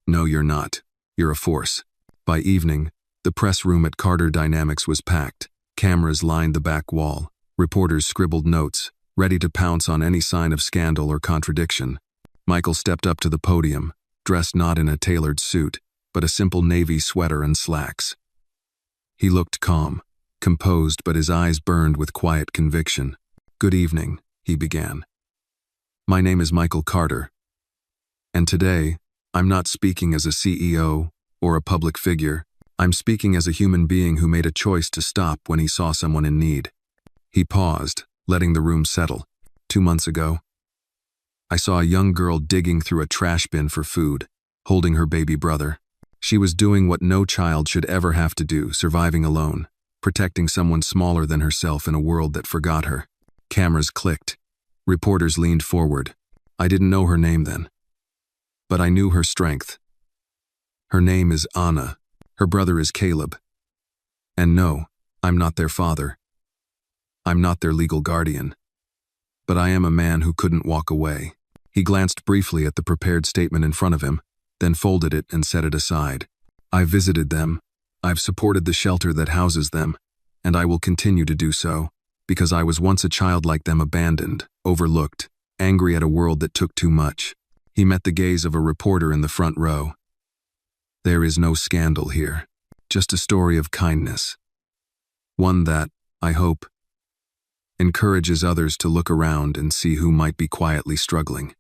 No, you're not. You're a force. By evening, the press room at Carter Dynamics was packed. Cameras lined the back wall. Reporters scribbled notes, ready to pounce on any sign of scandal or contradiction. Michael stepped up to the podium, dressed not in a tailored suit, but a simple navy sweater and slacks. He looked calm, composed, but his eyes burned with quiet conviction. Good evening, he began. My name is Michael Carter. And today, I'm not speaking as a CEO or a public figure. I'm speaking as a human being who made a choice to stop when he saw someone in need. He paused, letting the room settle. 2 months ago, I saw a young girl digging through a trash bin for food, holding her baby brother. She was doing what no child should ever have to do, surviving alone, protecting someone smaller than herself in a world that forgot her. Cameras clicked. Reporters leaned forward. I didn't know her name then. But I knew her strength. Her name is Anna. Her brother is Caleb. And no, I'm not their father. I'm not their legal guardian. But I am a man who couldn't walk away. He glanced briefly at the prepared statement in front of him, then folded it and set it aside. I've visited them. I've supported the shelter that houses them. And I will continue to do so, because I was once a child like them, abandoned, overlooked, angry at a world that took too much. He met the gaze of a reporter in the front row. There is no scandal here, just a story of kindness. One that, I hope, encourages others to look around and see who might be quietly struggling.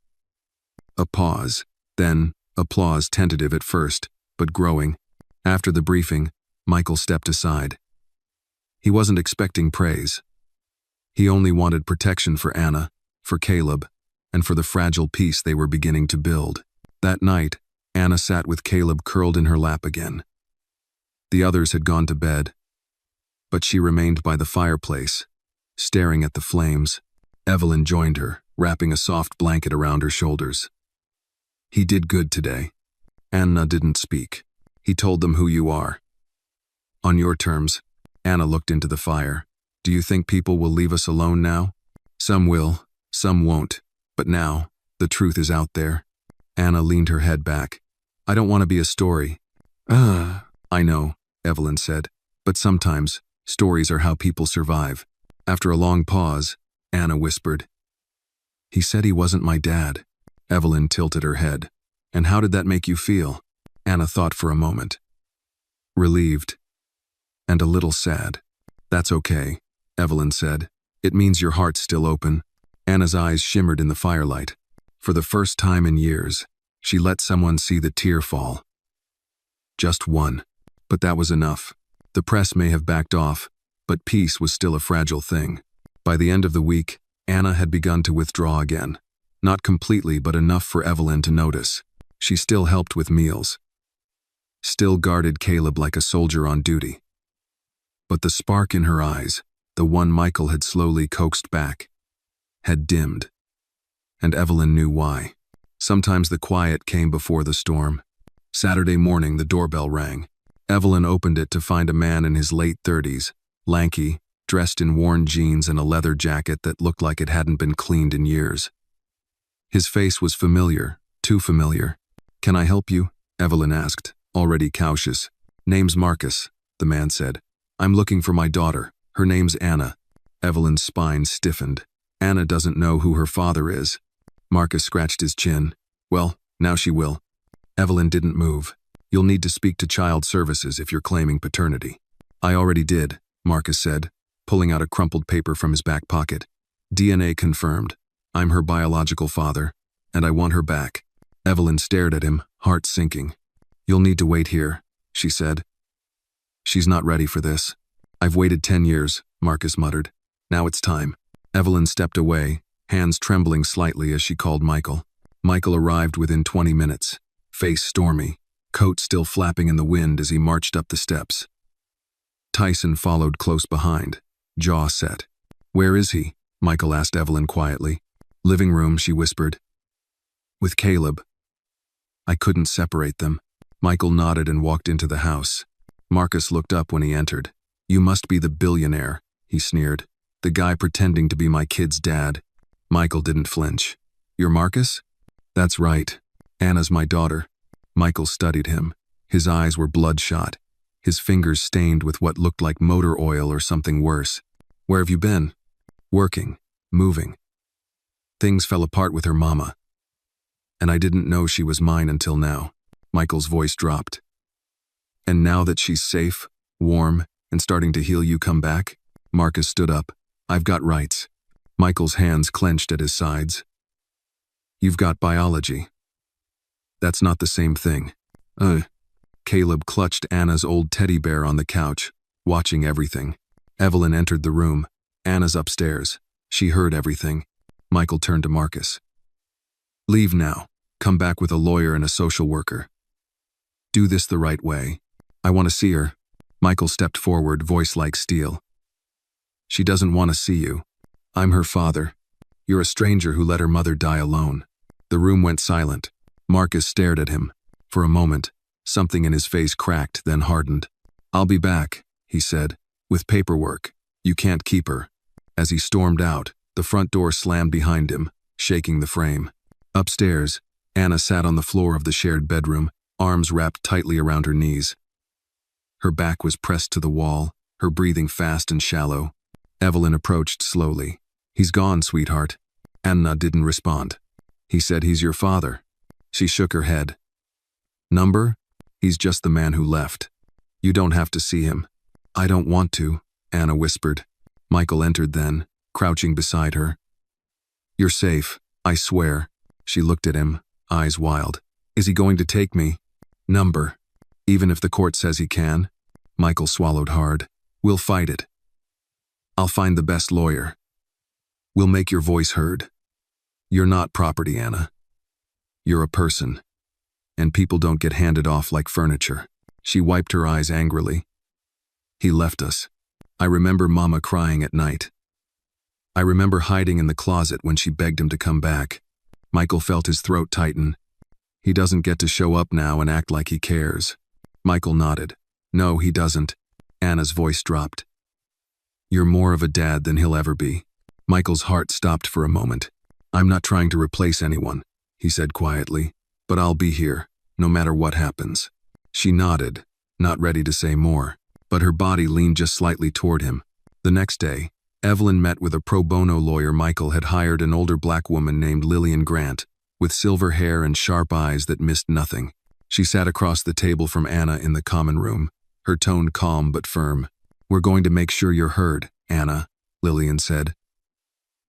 A pause, then applause, tentative at first, but growing. After the briefing, Michael stepped aside. He wasn't expecting praise. He only wanted protection for Anna, for Caleb, and for the fragile peace they were beginning to build. That night, Anna sat with Caleb curled in her lap again. The others had gone to bed, but she remained by the fireplace, staring at the flames. Evelyn joined her, wrapping a soft blanket around her shoulders. He did good today. Anna didn't speak. He told them who you are. On your terms. Anna looked into the fire. Do you think people will leave us alone now? Some will, some won't. But now, the truth is out there. Anna leaned her head back. I don't want to be a story. I know, Evelyn said. But sometimes, stories are how people survive. After a long pause, Anna whispered. He said he wasn't my dad. Evelyn tilted her head. And how did that make you feel? Anna thought for a moment. Relieved. And a little sad. That's okay, Evelyn said. It means your heart's still open. Anna's eyes shimmered in the firelight. For the first time in years, she let someone see the tear fall. Just one. But that was enough. The press may have backed off, but peace was still a fragile thing. By the end of the week, Anna had begun to withdraw again. Not completely, but enough for Evelyn to notice. She still helped with meals. Still guarded Caleb like a soldier on duty. But the spark in her eyes, the one Michael had slowly coaxed back, had dimmed. And Evelyn knew why. Sometimes the quiet came before the storm. Saturday morning, the doorbell rang. Evelyn opened it to find a man in his late 30s, lanky, dressed in worn jeans and a leather jacket that looked like it hadn't been cleaned in years. His face was familiar, too familiar. "Can I help you?" Evelyn asked, already cautious. "Name's Marcus," the man said. "I'm looking for my daughter. Her name's Anna." Evelyn's spine stiffened. "Anna doesn't know who her father is." Marcus scratched his chin. "Well, now she will." Evelyn didn't move. "You'll need to speak to Child Services if you're claiming paternity." "I already did," Marcus said, pulling out a crumpled paper from his back pocket. "DNA confirmed. I'm her biological father, and I want her back." Evelyn stared at him, heart sinking. "You'll need to wait here," she said. "She's not ready for this." "I've waited 10 years, Marcus muttered. "Now it's time." Evelyn stepped away, hands trembling slightly as she called Michael. Michael arrived within 20 minutes, face stormy, coat still flapping in the wind as he marched up the steps. Tyson followed close behind, jaw set. "Where is he?" Michael asked Evelyn quietly. "Living room," she whispered. "With Caleb." "I couldn't separate them." Michael nodded and walked into the house. Marcus looked up when he entered. "You must be the billionaire," he sneered. "The guy pretending to be my kid's dad." Michael didn't flinch. "You're Marcus?" "That's right. Anna's my daughter." Michael studied him. His eyes were bloodshot, his fingers stained with what looked like motor oil or something worse. "Where have you been?" "Working, moving. Things fell apart with her mama. And I didn't know she was mine until now." Michael's voice dropped. "And now that she's safe, warm, and starting to heal, you come back?" Marcus stood up. "I've got rights." Michael's hands clenched at his sides. "You've got biology." "That's not the same thing." Caleb clutched Anna's old teddy bear on the couch, watching everything. Evelyn entered the room. "Anna's upstairs. She heard everything." Michael turned to Marcus. "Leave now. Come back with a lawyer and a social worker. Do this the right way. I want to see her." Michael stepped forward, voice like steel. "She doesn't want to see you. I'm her father. You're a stranger who let her mother die alone." The room went silent. Marcus stared at him. For a moment, something in his face cracked, then hardened. "I'll be back," he said, "with paperwork. You can't keep her." As he stormed out, the front door slammed behind him, shaking the frame. Upstairs, Anna sat on the floor of the shared bedroom, arms wrapped tightly around her knees. Her back was pressed to the wall, her breathing fast and shallow. Evelyn approached slowly. "He's gone, sweetheart." Anna didn't respond. "He said he's your father." She shook her head. "Number? He's just the man who left. You don't have to see him." "I don't want to," Anna whispered. Michael entered then, crouching beside her. "You're safe, I swear." She looked at him, eyes wild. "Is he going to take me?" "Number. Even if the court says he can?" Michael swallowed hard. "We'll fight it. I'll find the best lawyer. We'll make your voice heard. You're not property, Anna. You're a person. And people don't get handed off like furniture." She wiped her eyes angrily. "He left us. I remember Mama crying at night. I remember hiding in the closet when she begged him to come back." Michael felt his throat tighten. "He doesn't get to show up now and act like he cares." Michael nodded. "No, he doesn't." Anna's voice dropped. "You're more of a dad than he'll ever be." Michael's heart stopped for a moment. "I'm not trying to replace anyone," he said quietly, "but I'll be here, no matter what happens." She nodded, not ready to say more, but her body leaned just slightly toward him. The next day, Evelyn met with a pro bono lawyer. Michael had hired an older black woman named Lillian Grant, with silver hair and sharp eyes that missed nothing. She sat across the table from Anna in the common room, her tone calm but firm. "We're going to make sure you're heard, Anna," Lillian said.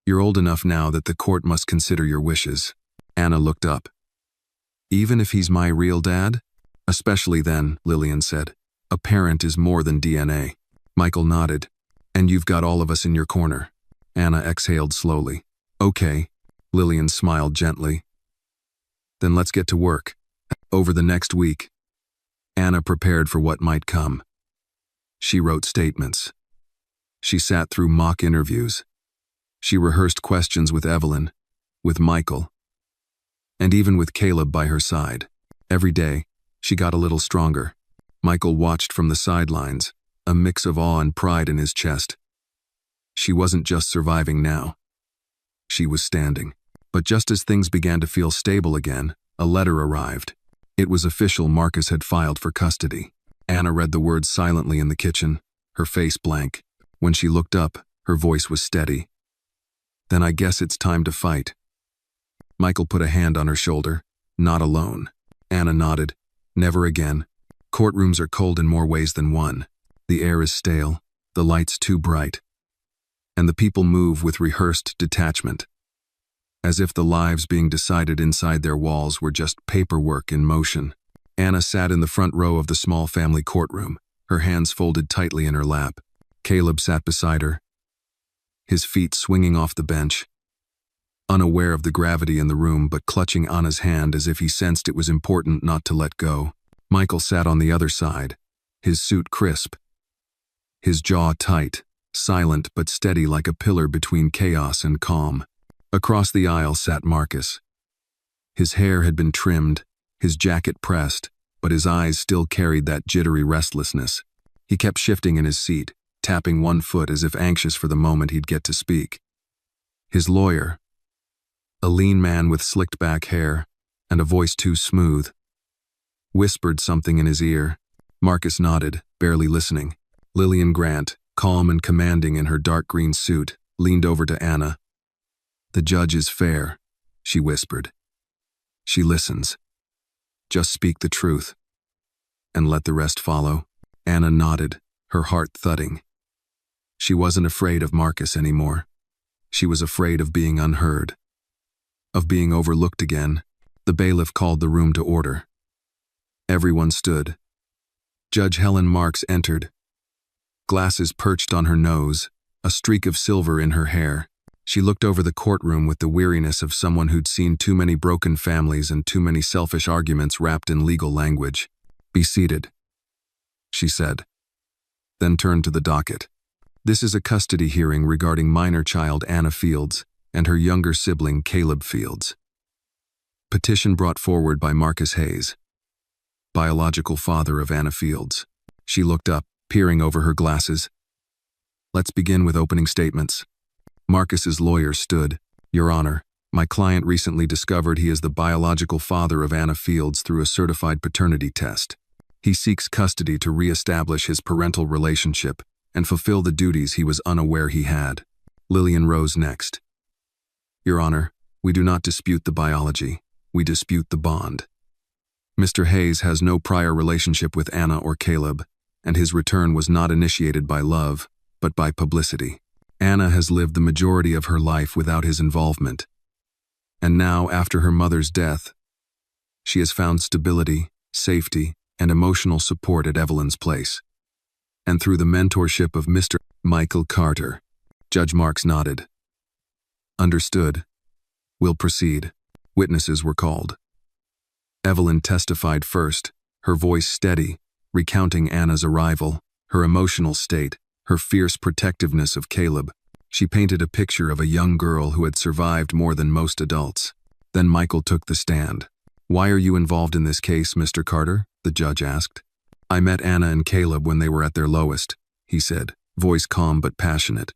"You're old enough now that the court must consider your wishes." Anna looked up. "Even if he's my real dad?" "Especially then," Lillian said. "A parent is more than DNA." Michael nodded. "And you've got all of us in your corner." Anna exhaled slowly. "Okay." Lillian smiled gently. "Then let's get to work." Over the next week, Anna prepared for what might come. She wrote statements. She sat through mock interviews. She rehearsed questions with Evelyn, with Michael, and even with Caleb by her side. Every day, she got a little stronger. Michael watched from the sidelines, a mix of awe and pride in his chest. She wasn't just surviving now. She was standing. But just as things began to feel stable again, a letter arrived. It was official. Marcus had filed for custody. Anna read the words silently in the kitchen, her face blank. When she looked up, her voice was steady. "Then I guess it's time to fight." Michael put a hand on her shoulder. "Not alone." Anna nodded. "Never again. Courtrooms are cold in more ways than one. The air is stale, the lights too bright. And the people move with rehearsed detachment, as if the lives being decided inside their walls were just paperwork in motion." Anna sat in the front row of the small family courtroom, her hands folded tightly in her lap. Caleb sat beside her, his feet swinging off the bench, unaware of the gravity in the room but clutching Anna's hand as if he sensed it was important not to let go. Michael sat on the other side, his suit crisp, his jaw tight, silent but steady like a pillar between chaos and calm. Across the aisle sat Marcus. His hair had been trimmed, his jacket pressed, but his eyes still carried that jittery restlessness. He kept shifting in his seat, tapping one foot as if anxious for the moment he'd get to speak. His lawyer, a lean man with slicked back hair and a voice too smooth, whispered something in his ear. Marcus nodded, barely listening. Lillian Grant, calm and commanding in her dark green suit, leaned over to Anna. "The judge is fair," she whispered. "She listens. Just speak the truth, and let the rest follow." Anna nodded, her heart thudding. She wasn't afraid of Marcus anymore. She was afraid of being unheard, of being overlooked again. The bailiff called the room to order. Everyone stood. Judge Helen Marks entered, glasses perched on her nose, a streak of silver in her hair. She looked over the courtroom with the weariness of someone who'd seen too many broken families and too many selfish arguments wrapped in legal language. "Be seated," she said, then turned to the docket. "This is a custody hearing regarding minor child Anna Fields and her younger sibling Caleb Fields. Petition brought forward by Marcus Hayes, biological father of Anna Fields." She looked up, peering over her glasses. "Let's begin with opening statements." Marcus's lawyer stood. "Your Honor, my client recently discovered he is the biological father of Anna Fields through a certified paternity test. He seeks custody to re-establish his parental relationship and fulfill the duties he was unaware he had." Lillian rose next. "Your Honor, we do not dispute the biology. We dispute the bond. Mr. Hayes has no prior relationship with Anna or Caleb, and his return was not initiated by love, but by publicity. Anna has lived the majority of her life without his involvement. And now, after her mother's death, she has found stability, safety, and emotional support at Evelyn's place. And through the mentorship of Mr. Michael Carter." Judge Marks nodded. "Understood. We'll proceed." Witnesses were called. Evelyn testified first, her voice steady, recounting Anna's arrival, her emotional state, her fierce protectiveness of Caleb. She painted a picture of a young girl who had survived more than most adults. Then Michael took the stand. "Why are you involved in this case, Mr. Carter?" the judge asked. "I met Anna and Caleb when they were at their lowest," he said, voice calm but passionate.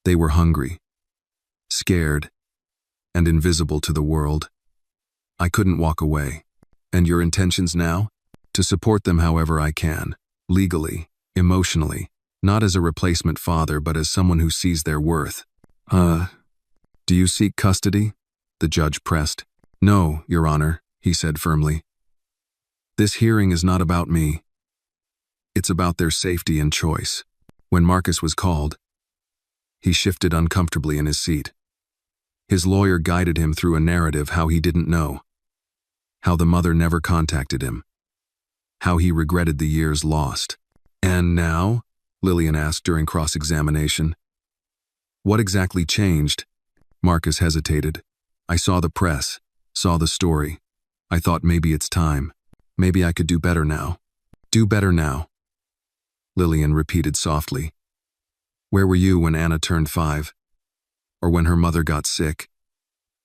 "They were hungry, scared, and invisible to the world. I couldn't walk away. And your intentions now? To support them however I can, legally, emotionally, not as a replacement father but as someone who sees their worth." Do you seek custody?" the judge pressed. "No, Your Honor," he said firmly. "This hearing is not about me. It's about their safety and choice." When Marcus was called, he shifted uncomfortably in his seat. His lawyer guided him through a narrative how he didn't know, how the mother never contacted him, how he regretted the years lost. "And now?" Lillian asked during cross-examination. "What exactly changed?" Marcus hesitated. "I saw the press, saw the story. I thought maybe it's time. Maybe I could do better now." "Do better now," Lillian repeated softly. "Where were you when Anna turned 5? Or when her mother got sick?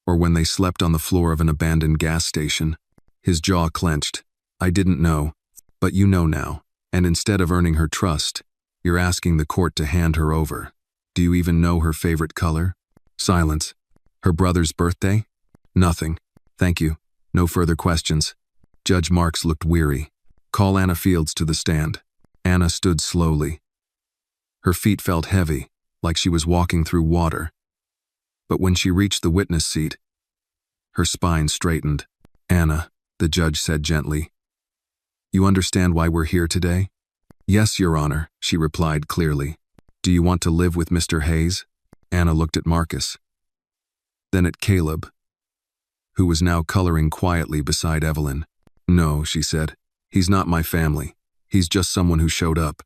Or when they slept on the floor of an abandoned gas station?" His jaw clenched. "I didn't know, but you know now. And instead of earning her trust, you're asking the court to hand her over. Do you even know her favorite color? Silence. Her brother's birthday? Nothing. Thank you. No further questions. Judge Marks looked weary. Call Anna Fields to the stand. Anna stood slowly. Her feet felt heavy, like she was walking through water. But when she reached the witness seat, her spine straightened. Anna, the judge said gently, you understand why we're here today? Yes, Your Honor, she replied clearly. Do you want to live with Mr. Hayes? Anna looked at Marcus. Then at Caleb, who was now coloring quietly beside Evelyn. No, she said. He's not my family. He's just someone who showed up.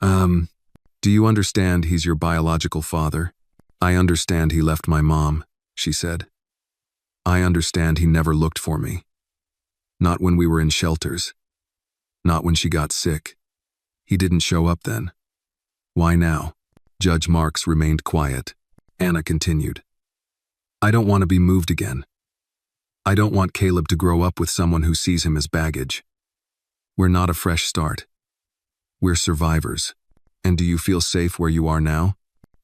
Do you understand he's your biological father? I understand he left my mom, she said. I understand he never looked for me. Not when we were in shelters. Not when she got sick. He didn't show up then. Why now? Judge Marks remained quiet. Anna continued. I don't want to be moved again. I don't want Caleb to grow up with someone who sees him as baggage. We're not a fresh start. We're survivors. And do you feel safe where you are now?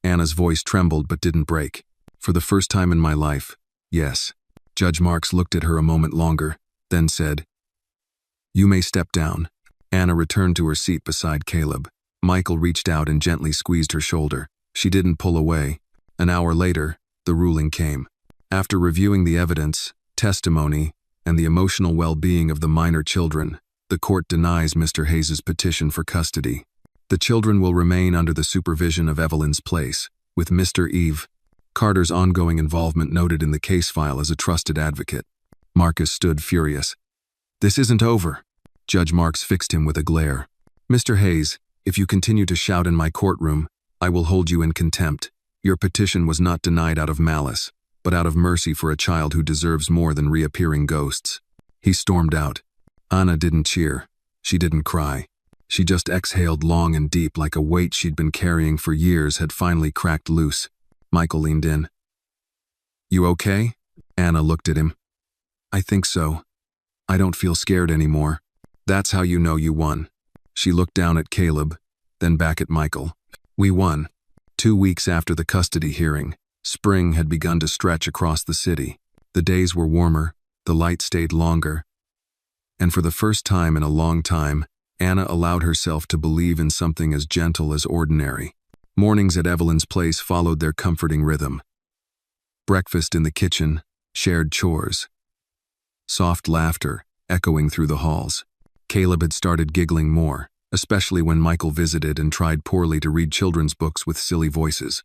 Anna's voice trembled but didn't break. For the first time in my life, yes. Judge Marks looked at her a moment longer, then said, You may step down. Anna returned to her seat beside Caleb. Michael reached out and gently squeezed her shoulder. She didn't pull away. An hour later, the ruling came. After reviewing the evidence, testimony, and the emotional well-being of the minor children, the court denies Mr. Hayes' petition for custody. The children will remain under the supervision of Evelyn's place, with Mr. Eve Carter's ongoing involvement noted in the case file as a trusted advocate. Marcus stood furious. This isn't over. Judge Marks fixed him with a glare. Mr. Hayes, if you continue to shout in my courtroom, I will hold you in contempt. Your petition was not denied out of malice, but out of mercy for a child who deserves more than reappearing ghosts. He stormed out. Anna didn't cheer. She didn't cry. She just exhaled long and deep like a weight she'd been carrying for years had finally cracked loose. Michael leaned in. You okay? Anna looked at him. I think so. I don't feel scared anymore. That's how you know you won. She looked down at Caleb, then back at Michael. We won. 2 weeks after the custody hearing, spring had begun to stretch across the city. The days were warmer, the light stayed longer. And for the first time in a long time, Anna allowed herself to believe in something as gentle as ordinary. Mornings at Evelyn's place followed their comforting rhythm. Breakfast in the kitchen, shared chores. Soft laughter echoing through the halls. Caleb had started giggling more, especially when Michael visited and tried poorly to read children's books with silly voices.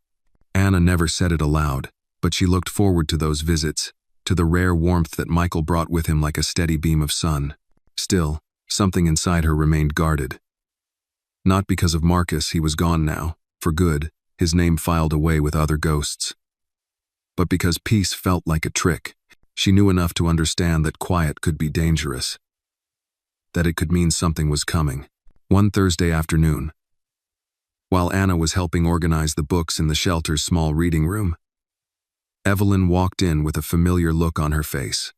Anna never said it aloud, but she looked forward to those visits, to the rare warmth that Michael brought with him like a steady beam of sun. Still, something inside her remained guarded. Not because of Marcus, he was gone now, for good, his name filed away with other ghosts. But because peace felt like a trick, she knew enough to understand that quiet could be dangerous. That it could mean something was coming. One Thursday afternoon, while Anna was helping organize the books in the shelter's small reading room, Evelyn walked in with a familiar look on her face.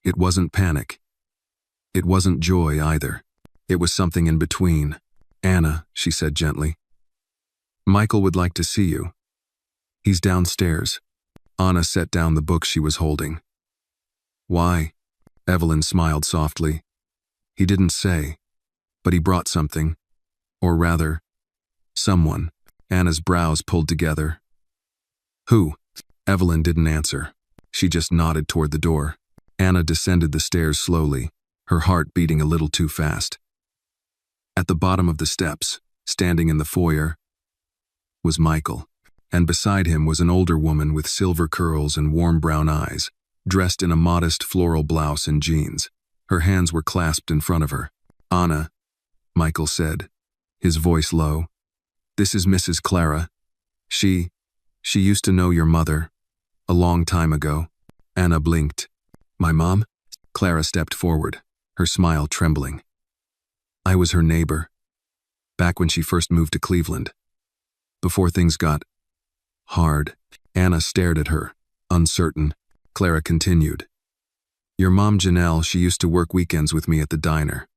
It wasn't panic. It wasn't joy either. It was something in between. Anna, she said gently. Michael would like to see you. He's downstairs. Anna set down the book she was holding. Why? Evelyn smiled softly. He didn't say, but he brought something. Or rather, someone. Anna's brows pulled together. Who? Evelyn didn't answer. She just nodded toward the door. Anna descended the stairs slowly, her heart beating a little too fast. At the bottom of the steps, standing in the foyer, was Michael, and beside him was an older woman with silver curls and warm brown eyes, dressed in a modest floral blouse and jeans. Her hands were clasped in front of her. Anna, Michael said, his voice low. This is Mrs. Clara. She used to know your mother, a long time ago. Anna blinked. My mom? Clara stepped forward, her smile trembling. I was her neighbor, back when she first moved to Cleveland. Before things got hard. Anna stared at her, uncertain. Clara continued. Your mom, Janelle, she used to work weekends with me at the diner.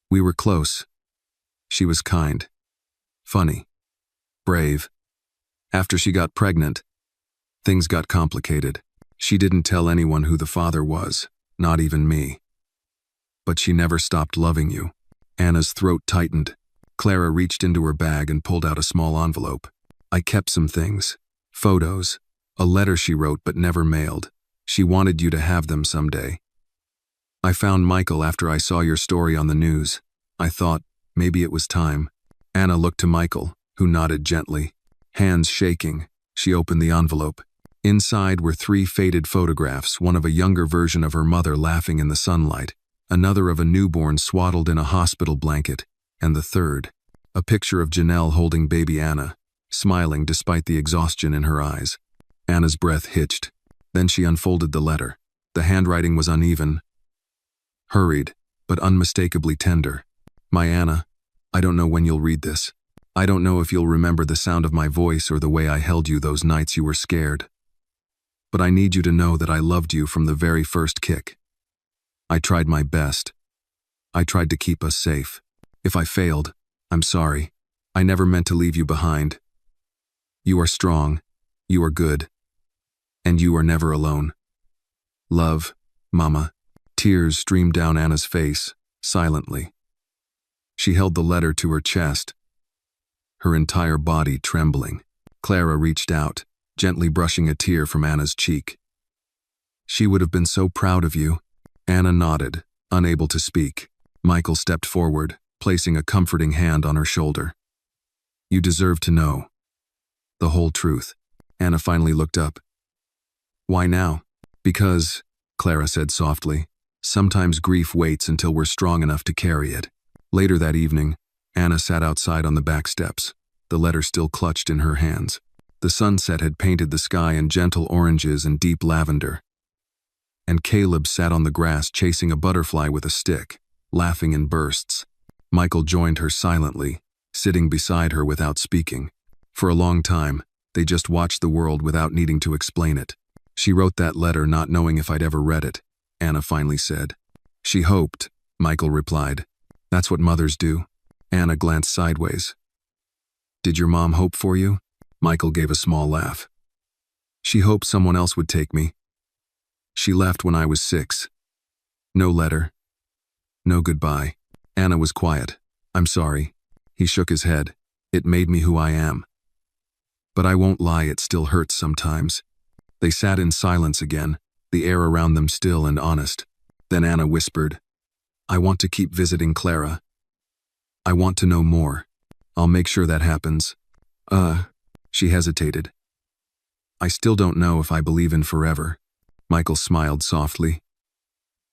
We were close, She was kind, funny, brave. After she got pregnant, things got complicated. She didn't tell anyone who the father was, not even me. But she never stopped loving you. Anna's throat tightened. Clara reached into her bag and pulled out a small envelope. I kept some things. Photos. A letter she wrote but never mailed. She wanted you to have them someday. I found Michael after I saw your story on the news. I thought, maybe it was time. Anna looked to Michael, who nodded gently. Hands shaking, she opened the envelope. Inside were 3 faded photographs, one of a younger version of her mother laughing in the sunlight, another of a newborn swaddled in a hospital blanket, and the third, a picture of Janelle holding baby Anna, smiling despite the exhaustion in her eyes. Anna's breath hitched. Then she unfolded the letter. The handwriting was uneven, hurried, but unmistakably tender. My Anna, I don't know when you'll read this. I don't know if you'll remember the sound of my voice or the way I held you those nights you were scared. But I need you to know that I loved you from the very first kick. I tried my best. I tried to keep us safe. If I failed, I'm sorry. I never meant to leave you behind. You are strong. You are good. And you are never alone. Love, Mama. Tears streamed down Anna's face, silently. She held the letter to her chest, her entire body trembling. Clara reached out, gently brushing a tear from Anna's cheek. She would have been so proud of you. Anna nodded, unable to speak. Michael stepped forward, placing a comforting hand on her shoulder. You deserve to know the whole truth. Anna finally looked up. Why now? Because, Clara said softly, sometimes grief waits until we're strong enough to carry it. Later that evening, Anna sat outside on the back steps, the letter still clutched in her hands. The sunset had painted the sky in gentle oranges and deep lavender. And Caleb sat on the grass chasing a butterfly with a stick, laughing in bursts. Michael joined her silently, sitting beside her without speaking. For a long time, they just watched the world without needing to explain it. She wrote that letter not knowing if I'd ever read it, Anna finally said. She hoped, Michael replied. That's what mothers do. Anna glanced sideways. Did your mom hope for you? Michael gave a small laugh. She hoped someone else would take me. She left when I was 6. No letter. No goodbye. Anna was quiet. I'm sorry. He shook his head. It made me who I am. But I won't lie, it still hurts sometimes. They sat in silence again, the air around them still and honest. Then Anna whispered, I want to keep visiting Clara. I want to know more. I'll make sure that happens. She hesitated. I still don't know if I believe in forever. Michael smiled softly.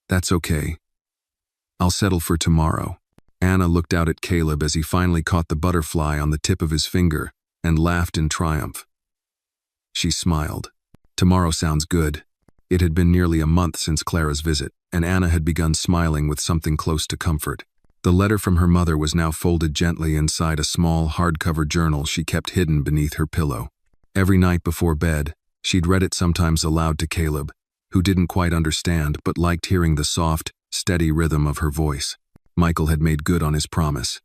That's okay. I'll settle for tomorrow. Anna looked out at Caleb as he finally caught the butterfly on the tip of his finger and laughed in triumph. She smiled. Tomorrow sounds good. It had been nearly a month since Clara's visit, and Anna had begun smiling with something close to comfort. The letter from her mother was now folded gently inside a small, hardcover journal she kept hidden beneath her pillow. Every night before bed, she'd read it sometimes aloud to Caleb, who didn't quite understand but liked hearing the soft, steady rhythm of her voice. Michael had made good on his promise.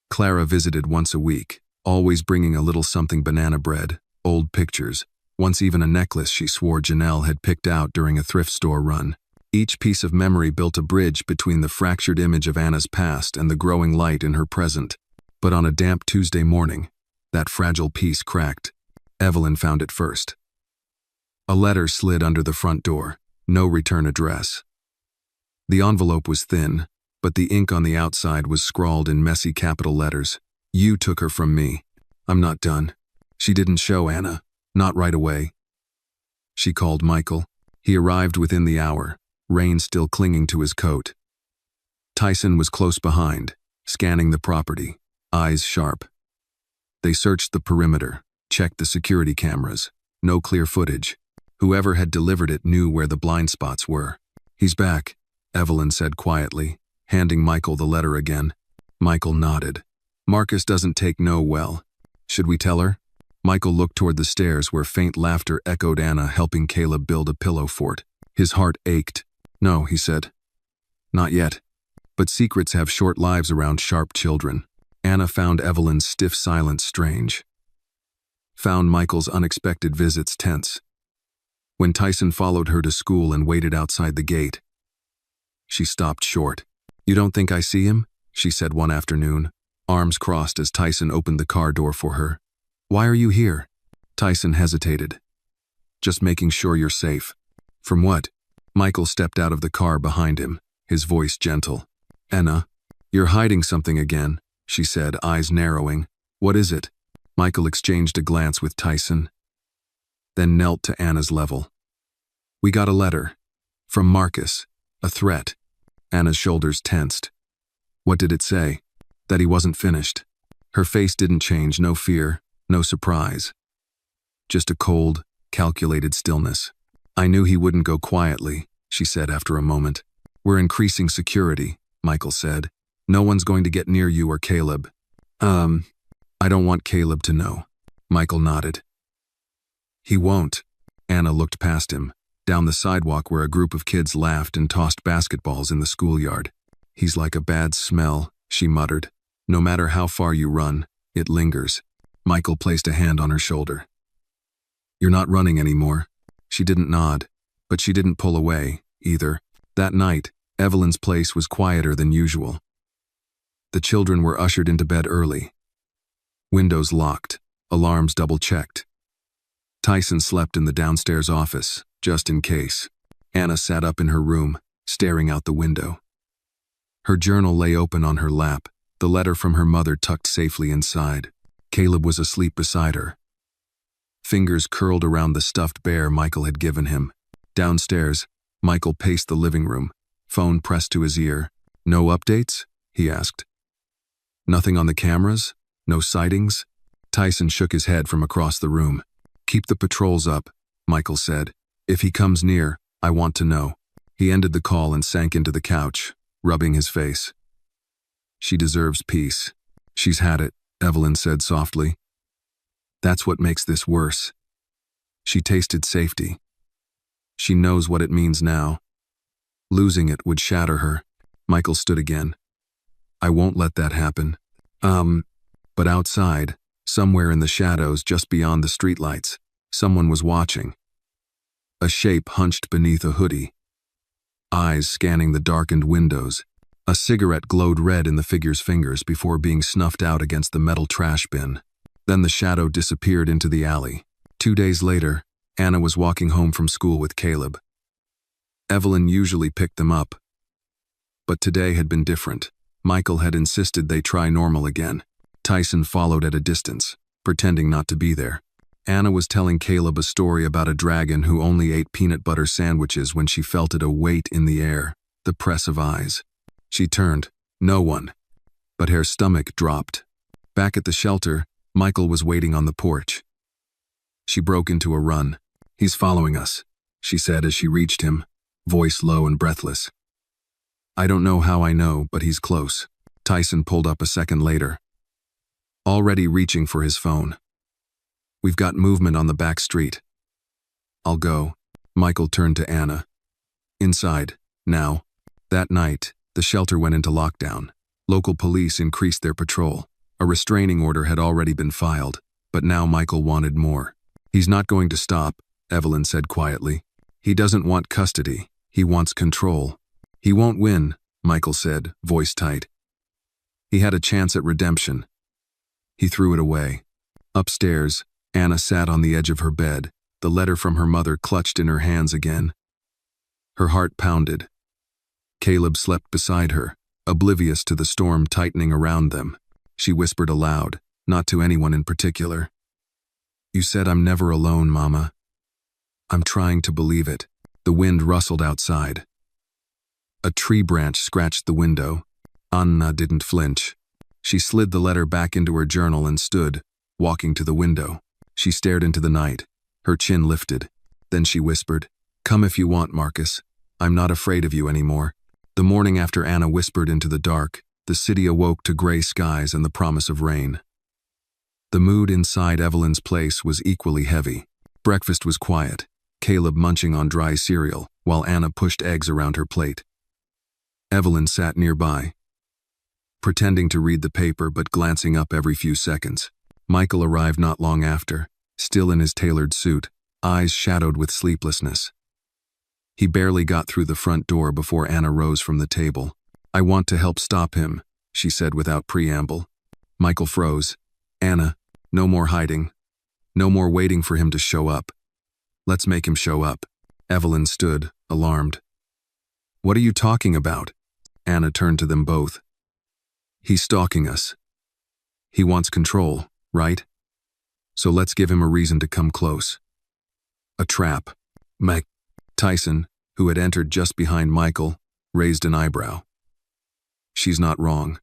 Clara visited once a week, always bringing a little something: banana bread, old pictures, once even a necklace she swore Janelle had picked out during a thrift store run. Each piece of memory built a bridge between the fractured image of Anna's past and the growing light in her present. But on a damp Tuesday morning, that fragile piece cracked. Evelyn found it first. A letter slid under the front door, no return address. The envelope was thin, but the ink on the outside was scrawled in messy capital letters. You took her from me. I'm not done. She didn't show Anna, not right away. She called Michael. He arrived within the hour, rain still clinging to his coat. Tyson was close behind, scanning the property, eyes sharp. They searched the perimeter, checked the security cameras. No clear footage. Whoever had delivered it knew where the blind spots were. He's back, Evelyn said quietly, handing Michael the letter again. Michael nodded. Marcus doesn't take no well. Should we tell her? Michael looked toward the stairs where faint laughter echoed Anna helping Caleb build a pillow fort. His heart ached. No, he said. Not yet. But secrets have short lives around sharp children. Anna found Evelyn's stiff silence strange. Found Michael's unexpected visits tense. When Tyson followed her to school and waited outside the gate, she stopped short. "You don't think I see him?" she said one afternoon, arms crossed as Tyson opened the car door for her. "Why are you here?" Tyson hesitated. "Just making sure you're safe." "From what?" Michael stepped out of the car behind him, his voice gentle. "Anna, you're hiding something again," she said, eyes narrowing. "What is it?" Michael exchanged a glance with Tyson, then knelt to Anna's level. "We got a letter. From Marcus. A threat." Anna's shoulders tensed. "What did it say?" "That he wasn't finished." Her face didn't change, no fear, no surprise. Just a cold, calculated stillness. "I knew he wouldn't go quietly," she said after a moment. "We're increasing security," Michael said. "No one's going to get near you or Caleb." I don't want Caleb to know." Michael nodded. "He won't." Anna looked past him, down the sidewalk where a group of kids laughed and tossed basketballs in the schoolyard. "He's like a bad smell," she muttered. "No matter how far you run, it lingers." Michael placed a hand on her shoulder. "You're not running anymore." She didn't nod, but she didn't pull away, either. That night, Evelyn's place was quieter than usual. The children were ushered into bed early. Windows locked, alarms double-checked. Tyson slept in the downstairs office, just in case. Anna sat up in her room, staring out the window. Her journal lay open on her lap, the letter from her mother tucked safely inside. Caleb was asleep beside her. Fingers curled around the stuffed bear Michael had given him. Downstairs, Michael paced the living room, phone pressed to his ear. "No updates?" he asked. "Nothing on the cameras? No sightings?" Tyson shook his head from across the room. "Keep the patrols up," Michael said. "If he comes near, I want to know." He ended the call and sank into the couch, rubbing his face. "She deserves peace. She's had it," Evelyn said softly. "That's what makes this worse. She tasted safety. She knows what it means now. Losing it would shatter her." Michael stood again. "I won't let that happen." But outside, somewhere in the shadows just beyond the streetlights, someone was watching. A shape hunched beneath a hoodie, eyes scanning the darkened windows. A cigarette glowed red in the figure's fingers before being snuffed out against the metal trash bin. Then the shadow disappeared into the alley. 2 days later, Anna was walking home from school with Caleb. Evelyn usually picked them up, but today had been different. Michael had insisted they try normal again. Tyson followed at a distance, pretending not to be there. Anna was telling Caleb a story about a dragon who only ate peanut butter sandwiches when she felt a weight in the air, the press of eyes. She turned. No one. But her stomach dropped. Back at the shelter, Michael was waiting on the porch. She broke into a run. "He's following us," she said as she reached him, voice low and breathless. "I don't know how I know, but he's close." Tyson pulled up a second later, already reaching for his phone. "We've got movement on the back street." "I'll go." Michael turned to Anna. "Inside, now." That night, the shelter went into lockdown. Local police increased their patrol. A restraining order had already been filed, but now Michael wanted more. "He's not going to stop," Evelyn said quietly. "He doesn't want custody. He wants control." "He won't win," Michael said, voice tight. "He had a chance at redemption. He threw it away." Upstairs, Anna sat on the edge of her bed, the letter from her mother clutched in her hands again. Her heart pounded. Caleb slept beside her, oblivious to the storm tightening around them. She whispered aloud, not to anyone in particular. "You said I'm never alone, Mama." "I'm trying to believe it." The wind rustled outside. A tree branch scratched the window. Anna didn't flinch. She slid the letter back into her journal and stood, walking to the window. She stared into the night, her chin lifted. Then she whispered, "Come if you want, Marcus. I'm not afraid of you anymore." The morning after Anna whispered into the dark, the city awoke to gray skies and the promise of rain. The mood inside Evelyn's place was equally heavy. Breakfast was quiet, Caleb munching on dry cereal, while Anna pushed eggs around her plate. Evelyn sat nearby. pretending to read the paper but glancing up every few seconds. Michael arrived not long after, still in his tailored suit, eyes shadowed with sleeplessness. He barely got through the front door before Anna rose from the table. "I want to help stop him," she said without preamble. Michael froze. "Anna, no more hiding. No more waiting for him to show up. Let's make him show up." Evelyn stood, alarmed. "What are you talking about?" Anna turned to them both. "He's stalking us. He wants control, right? So let's give him a reason to come close." "A trap." Tyson, who had entered just behind Michael, raised an eyebrow. "She's not wrong."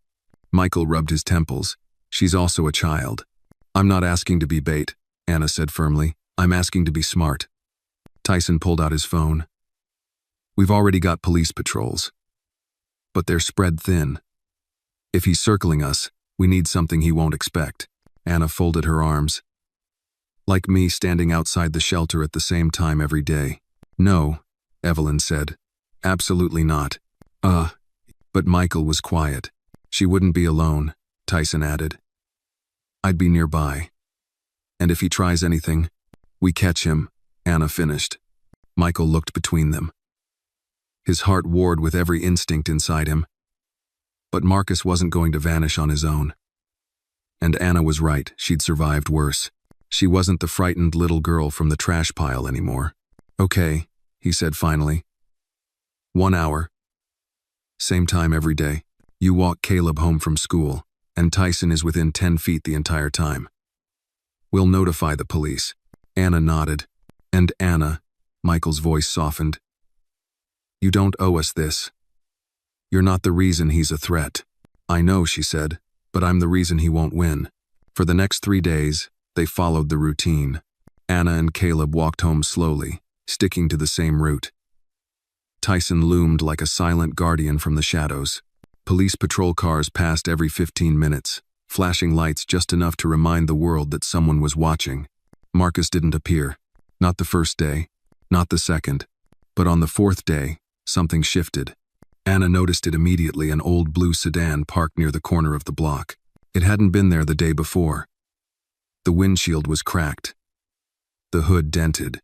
Michael rubbed his temples. "She's also a child." "I'm not asking to be bait," Anna said firmly. "I'm asking to be smart." Tyson pulled out his phone. "We've already got police patrols. But they're spread thin. If he's circling us, we need something he won't expect." Anna folded her arms. "Like me standing outside the shelter at the same time every day." "No," Evelyn said. "Absolutely not." But Michael was quiet. "She wouldn't be alone," Tyson added. "I'd be nearby. And if he tries anything, we catch him," Anna finished. Michael looked between them. His heart warred with every instinct inside him. But Marcus wasn't going to vanish on his own. And Anna was right, she'd survived worse. She wasn't the frightened little girl from the trash pile anymore. "Okay," he said finally. 1 hour. Same time every day. You walk Caleb home from school, and Tyson is within 10 feet the entire time. We'll notify the police." Anna nodded. "And Anna," Michael's voice softened, "you don't owe us this. You're not the reason he's a threat." "I know," she said, "but I'm the reason he won't win." For the next 3 days, they followed the routine. Anna and Caleb walked home slowly, sticking to the same route. Tyson loomed like a silent guardian from the shadows. Police patrol cars passed every 15 minutes, flashing lights just enough to remind the world that someone was watching. Marcus didn't appear. Not the first day, not the second, but on the 4th day, something shifted. Anna noticed it immediately, an old blue sedan parked near the corner of the block. It hadn't been there the day before. The windshield was cracked. The hood dented.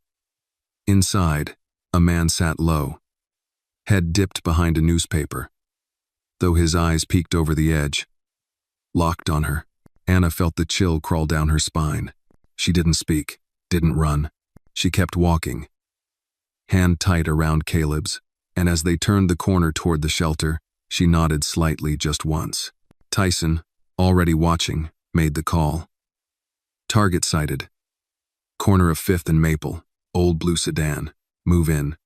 Inside, a man sat low, head dipped behind a newspaper, though his eyes peeked over the edge. Locked on her, Anna felt the chill crawl down her spine. She didn't speak, didn't run. She kept walking, hand tight around Caleb's, and as they turned the corner toward the shelter, she nodded slightly just once. Tyson, already watching, made the call. "Target sighted. Corner of 5th and Maple, old blue sedan. Move in."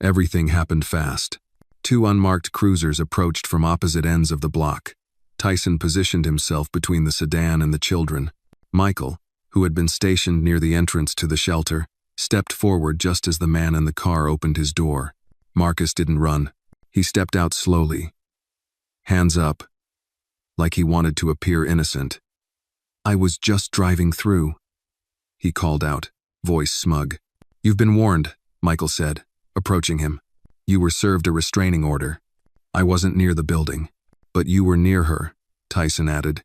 Everything happened fast. 2 unmarked cruisers approached from opposite ends of the block. Tyson positioned himself between the sedan and the children. Michael, who had been stationed near the entrance to the shelter, stepped forward just as the man in the car opened his door. Marcus didn't run. He stepped out slowly, hands up, like he wanted to appear innocent. "I was just driving through," he called out, voice smug. "You've been warned," Michael said, approaching him. "You were served a restraining order." "I wasn't near the building." "But you were near her," Tyson added.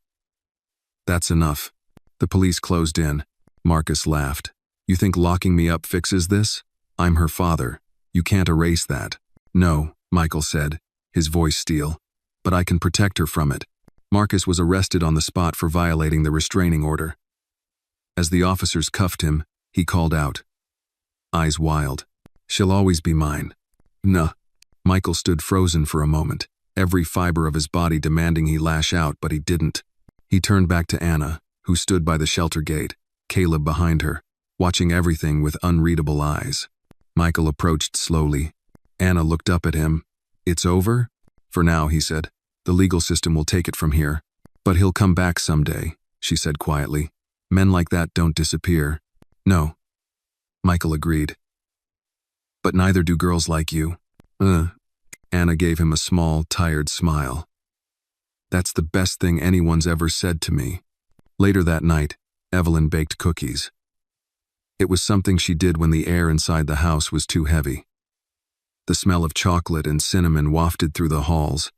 "That's enough." The police closed in. Marcus laughed. "You think locking me up fixes this? I'm her father. You can't erase that." "No," Michael said, his voice steel. "But I can protect her from it." Marcus was arrested on the spot for violating the restraining order. As the officers cuffed him, he called out, eyes wild, "She'll always be mine." "Nah." Michael stood frozen for a moment, every fiber of his body demanding he lash out, but he didn't. He turned back to Anna, who stood by the shelter gate, Caleb behind her, watching everything with unreadable eyes. Michael approached slowly. Anna looked up at him. "It's over?" "For now," he said. "The legal system will take it from here. But he'll come back someday," she said quietly. "Men like that don't disappear." "No," Michael agreed. "But neither do girls like you." Anna gave him a small, tired smile. "That's the best thing anyone's ever said to me." Later that night, Evelyn baked cookies. It was something she did when the air inside the house was too heavy. The smell of chocolate and cinnamon wafted through the halls.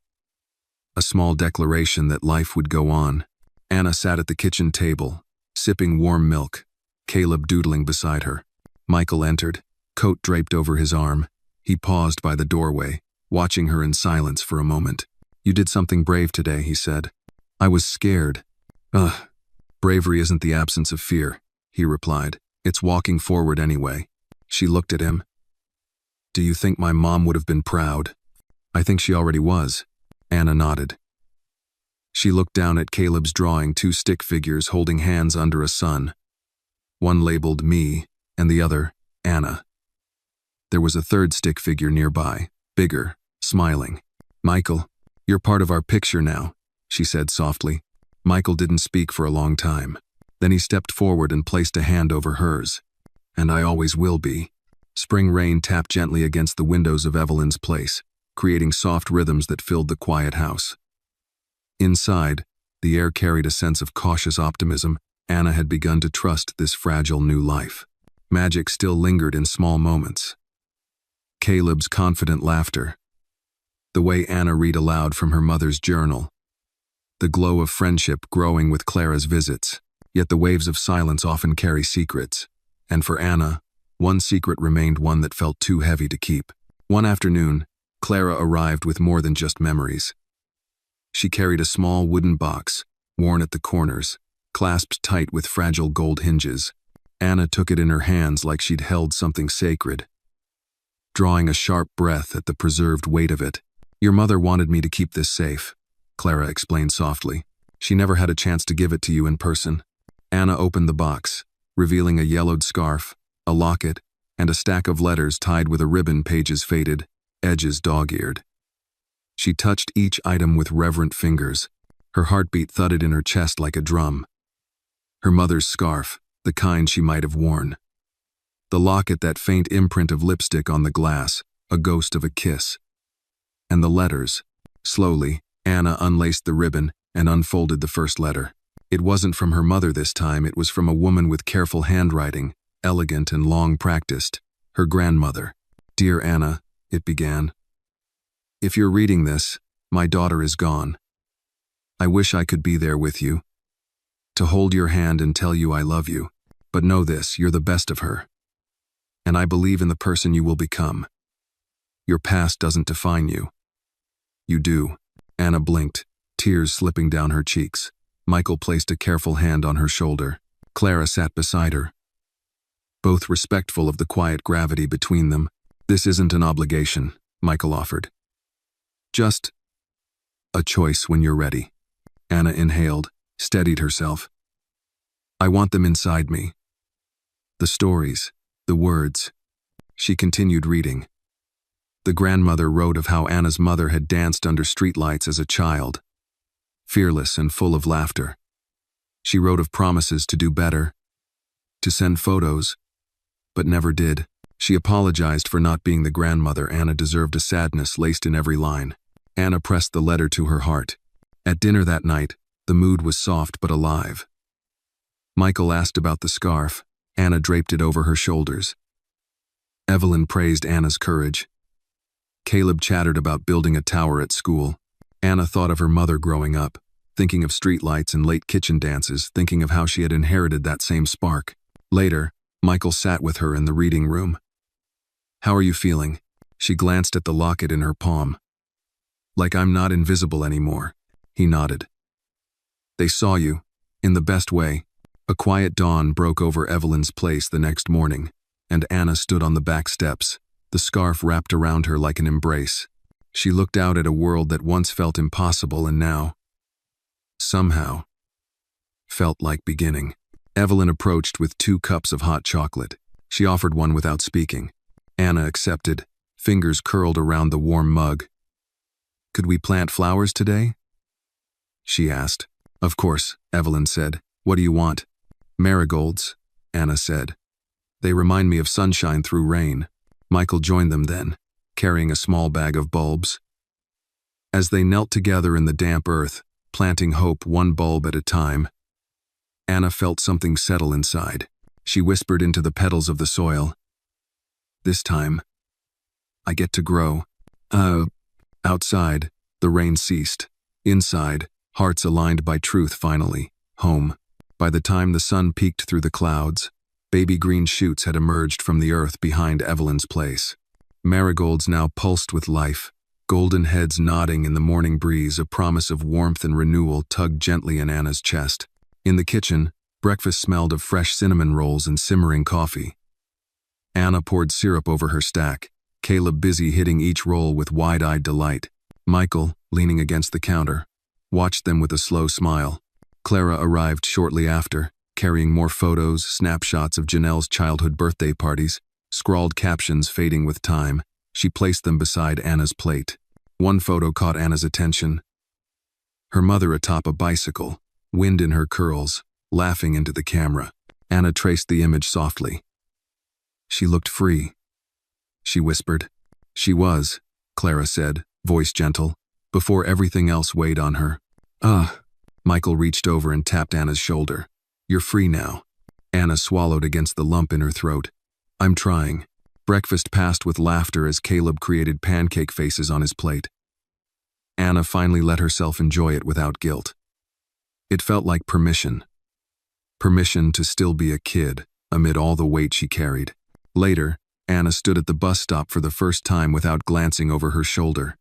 a small declaration that life would go on. Anna sat at the kitchen table, sipping warm milk, Caleb doodling beside her. Michael entered, coat draped over his arm. He paused by the doorway, watching her in silence for a moment. "You did something brave today," he said. "I was scared." "Ugh, bravery isn't the absence of fear," he replied. "It's walking forward anyway." She looked at him. "Do you think my mom would have been proud?" "I think she already was." Anna nodded. She looked down at Caleb's drawing, two stick figures holding hands under a sun. One labeled me, and the other, Anna. There was a third stick figure nearby, bigger, smiling. "Michael, you're part of our picture now," she said softly. Michael didn't speak for a long time. Then he stepped forward and placed a hand over hers. "And I always will be." Spring rain tapped gently against the windows of Evelyn's place, creating soft rhythms that filled the quiet house. Inside, the air carried a sense of cautious optimism. Anna had begun to trust this fragile new life. Magic still lingered in small moments. Caleb's confident laughter. The way Anna read aloud from her mother's journal. The glow of friendship growing with Clara's visits. Yet the waves of silence often carry secrets. And for Anna, one secret remained one that felt too heavy to keep. One afternoon, Clara arrived with more than just memories. She carried a small wooden box, worn at the corners, clasped tight with fragile gold hinges. Anna took it in her hands like she'd held something sacred. Drawing a sharp breath at the preserved weight of it. "Your mother wanted me to keep this safe," Clara explained softly. "She never had a chance to give it to you in person." Anna opened the box, revealing a yellowed scarf, a locket, and a stack of letters tied with a ribbon, pages faded, edges dog-eared. She touched each item with reverent fingers. Her heartbeat thudded in her chest like a drum. Her mother's scarf, the kind she might have worn. The locket, that faint imprint of lipstick on the glass, a ghost of a kiss. And the letters. Slowly, Anna unlaced the ribbon and unfolded the first letter. It wasn't from her mother this time. It was from a woman with careful handwriting, elegant and long practiced. Her grandmother. "Dear Anna," it began. "If you're reading this, my daughter is gone. I wish I could be there with you, to hold your hand and tell you I love you. But know this, you're the best of her. And I believe in the person you will become. Your past doesn't define you. You do." Anna blinked, tears slipping down her cheeks. Michael placed a careful hand on her shoulder. Clara sat beside her, both respectful of the quiet gravity between them. "This isn't an obligation," Michael offered. "Just a choice when you're ready." Anna inhaled, steadied herself. "I want them inside me. The stories, the words." She continued reading. The grandmother wrote of how Anna's mother had danced under streetlights as a child, fearless and full of laughter. She wrote of promises to do better, to send photos, but never did. She apologized for not being the grandmother Anna deserved, a sadness laced in every line. Anna pressed the letter to her heart. At dinner that night, the mood was soft but alive. Michael asked about the scarf. Anna draped it over her shoulders. Evelyn praised Anna's courage. Caleb chattered about building a tower at school. Anna thought of her mother growing up, thinking of streetlights and late kitchen dances, thinking of how she had inherited that same spark. Later, Michael sat with her in the reading room. "How are you feeling?" She glanced at the locket in her palm. "Like I'm not invisible anymore." He nodded. "They saw you, in the best way." A quiet dawn broke over Evelyn's place the next morning, and Anna stood on the back steps, the scarf wrapped around her like an embrace. She looked out at a world that once felt impossible and now, somehow, felt like beginning. Evelyn approached with 2 cups of hot chocolate. She offered one without speaking. Anna accepted, fingers curled around the warm mug. "Could we plant flowers today?" she asked. "Of course," Evelyn said. "What do you want?" "Marigolds," Anna said. "They remind me of sunshine through rain." Michael joined them then, carrying a small bag of bulbs. As they knelt together in the damp earth, planting hope one bulb at a time, Anna felt something settle inside. She whispered into the petals of the soil, "This time, I get to grow." Outside, the rain ceased. Inside, hearts aligned by truth finally, home. By the time the sun peeked through the clouds, baby green shoots had emerged from the earth behind Evelyn's place. Marigolds now pulsed with life, golden heads nodding in the morning breeze, a promise of warmth and renewal tugged gently in Anna's chest. In the kitchen, breakfast smelled of fresh cinnamon rolls and simmering coffee. Anna poured syrup over her stack, Caleb busy hitting each roll with wide-eyed delight. Michael, leaning against the counter, watched them with a slow smile. Clara arrived shortly after, carrying more photos, snapshots of Janelle's childhood birthday parties, scrawled captions fading with time. She placed them beside Anna's plate. One photo caught Anna's attention. Her mother atop a bicycle, wind in her curls, laughing into the camera. Anna traced the image softly. She looked free. She whispered. She was, Clara said, voice gentle, before everything else weighed on her. Michael reached over and tapped Anna's shoulder. You're free now. Anna swallowed against the lump in her throat. I'm trying. Breakfast passed with laughter as Caleb created pancake faces on his plate. Anna finally let herself enjoy it without guilt. It felt like permission. Permission to still be a kid, amid all the weight she carried. Later, Anna stood at the bus stop for the first time without glancing over her shoulder.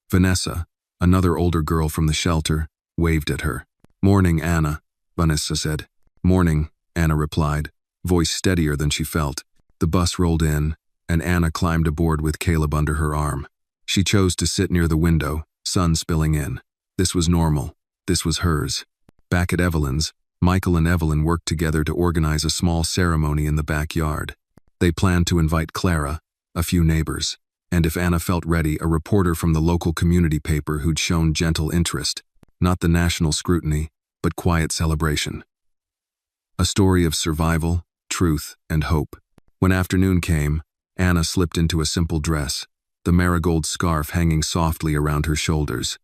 Vanessa, another older girl from the shelter, waved at her. Morning, Anna, Vanessa said. Morning, Anna replied, voice steadier than she felt. The bus rolled in, and Anna climbed aboard with Caleb under her arm. She chose to sit near the window, sun spilling in. This was normal. This was hers. Back at Evelyn's, Michael and Evelyn worked together to organize a small ceremony in the backyard. They planned to invite Clara, a few neighbors, and if Anna felt ready, a reporter from the local community paper who'd shown gentle interest, not the national scrutiny, but quiet celebration. A story of survival, truth, and hope. When afternoon came, Anna slipped into a simple dress, the marigold scarf hanging softly around her shoulders.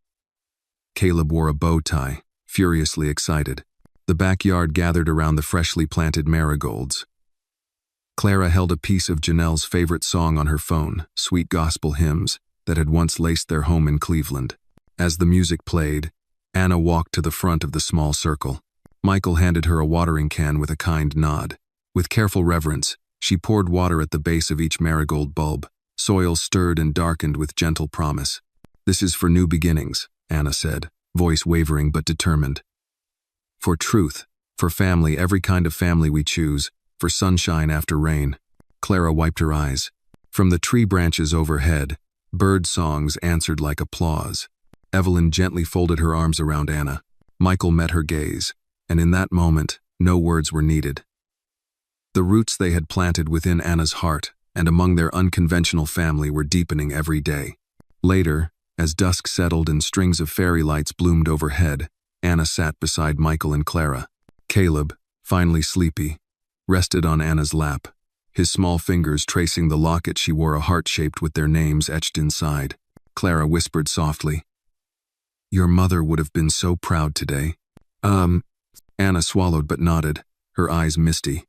Caleb wore a bow tie, furiously excited. The backyard gathered around the freshly planted marigolds. Clara held a piece of Janelle's favorite song on her phone, sweet gospel hymns that had once laced their home in Cleveland. As the music played, Anna walked to the front of the small circle. Michael handed her a watering can with a kind nod. With careful reverence, she poured water at the base of each marigold bulb. Soil stirred and darkened with gentle promise. This is for new beginnings, Anna said, voice wavering but determined. For truth, for family, every kind of family we choose, for sunshine after rain. Clara wiped her eyes. From the tree branches overhead, bird songs answered like applause. Evelyn gently folded her arms around Anna. Michael met her gaze, and in that moment, no words were needed. The roots they had planted within Anna's heart and among their unconventional family were deepening every day. Later, as dusk settled and strings of fairy lights bloomed overhead, Anna sat beside Michael and Clara. Caleb, finally sleepy, rested on Anna's lap, his small fingers tracing the locket she wore, a heart shaped with their names etched inside. Clara whispered softly, Your mother would have been so proud today. Anna swallowed but nodded, her eyes misty.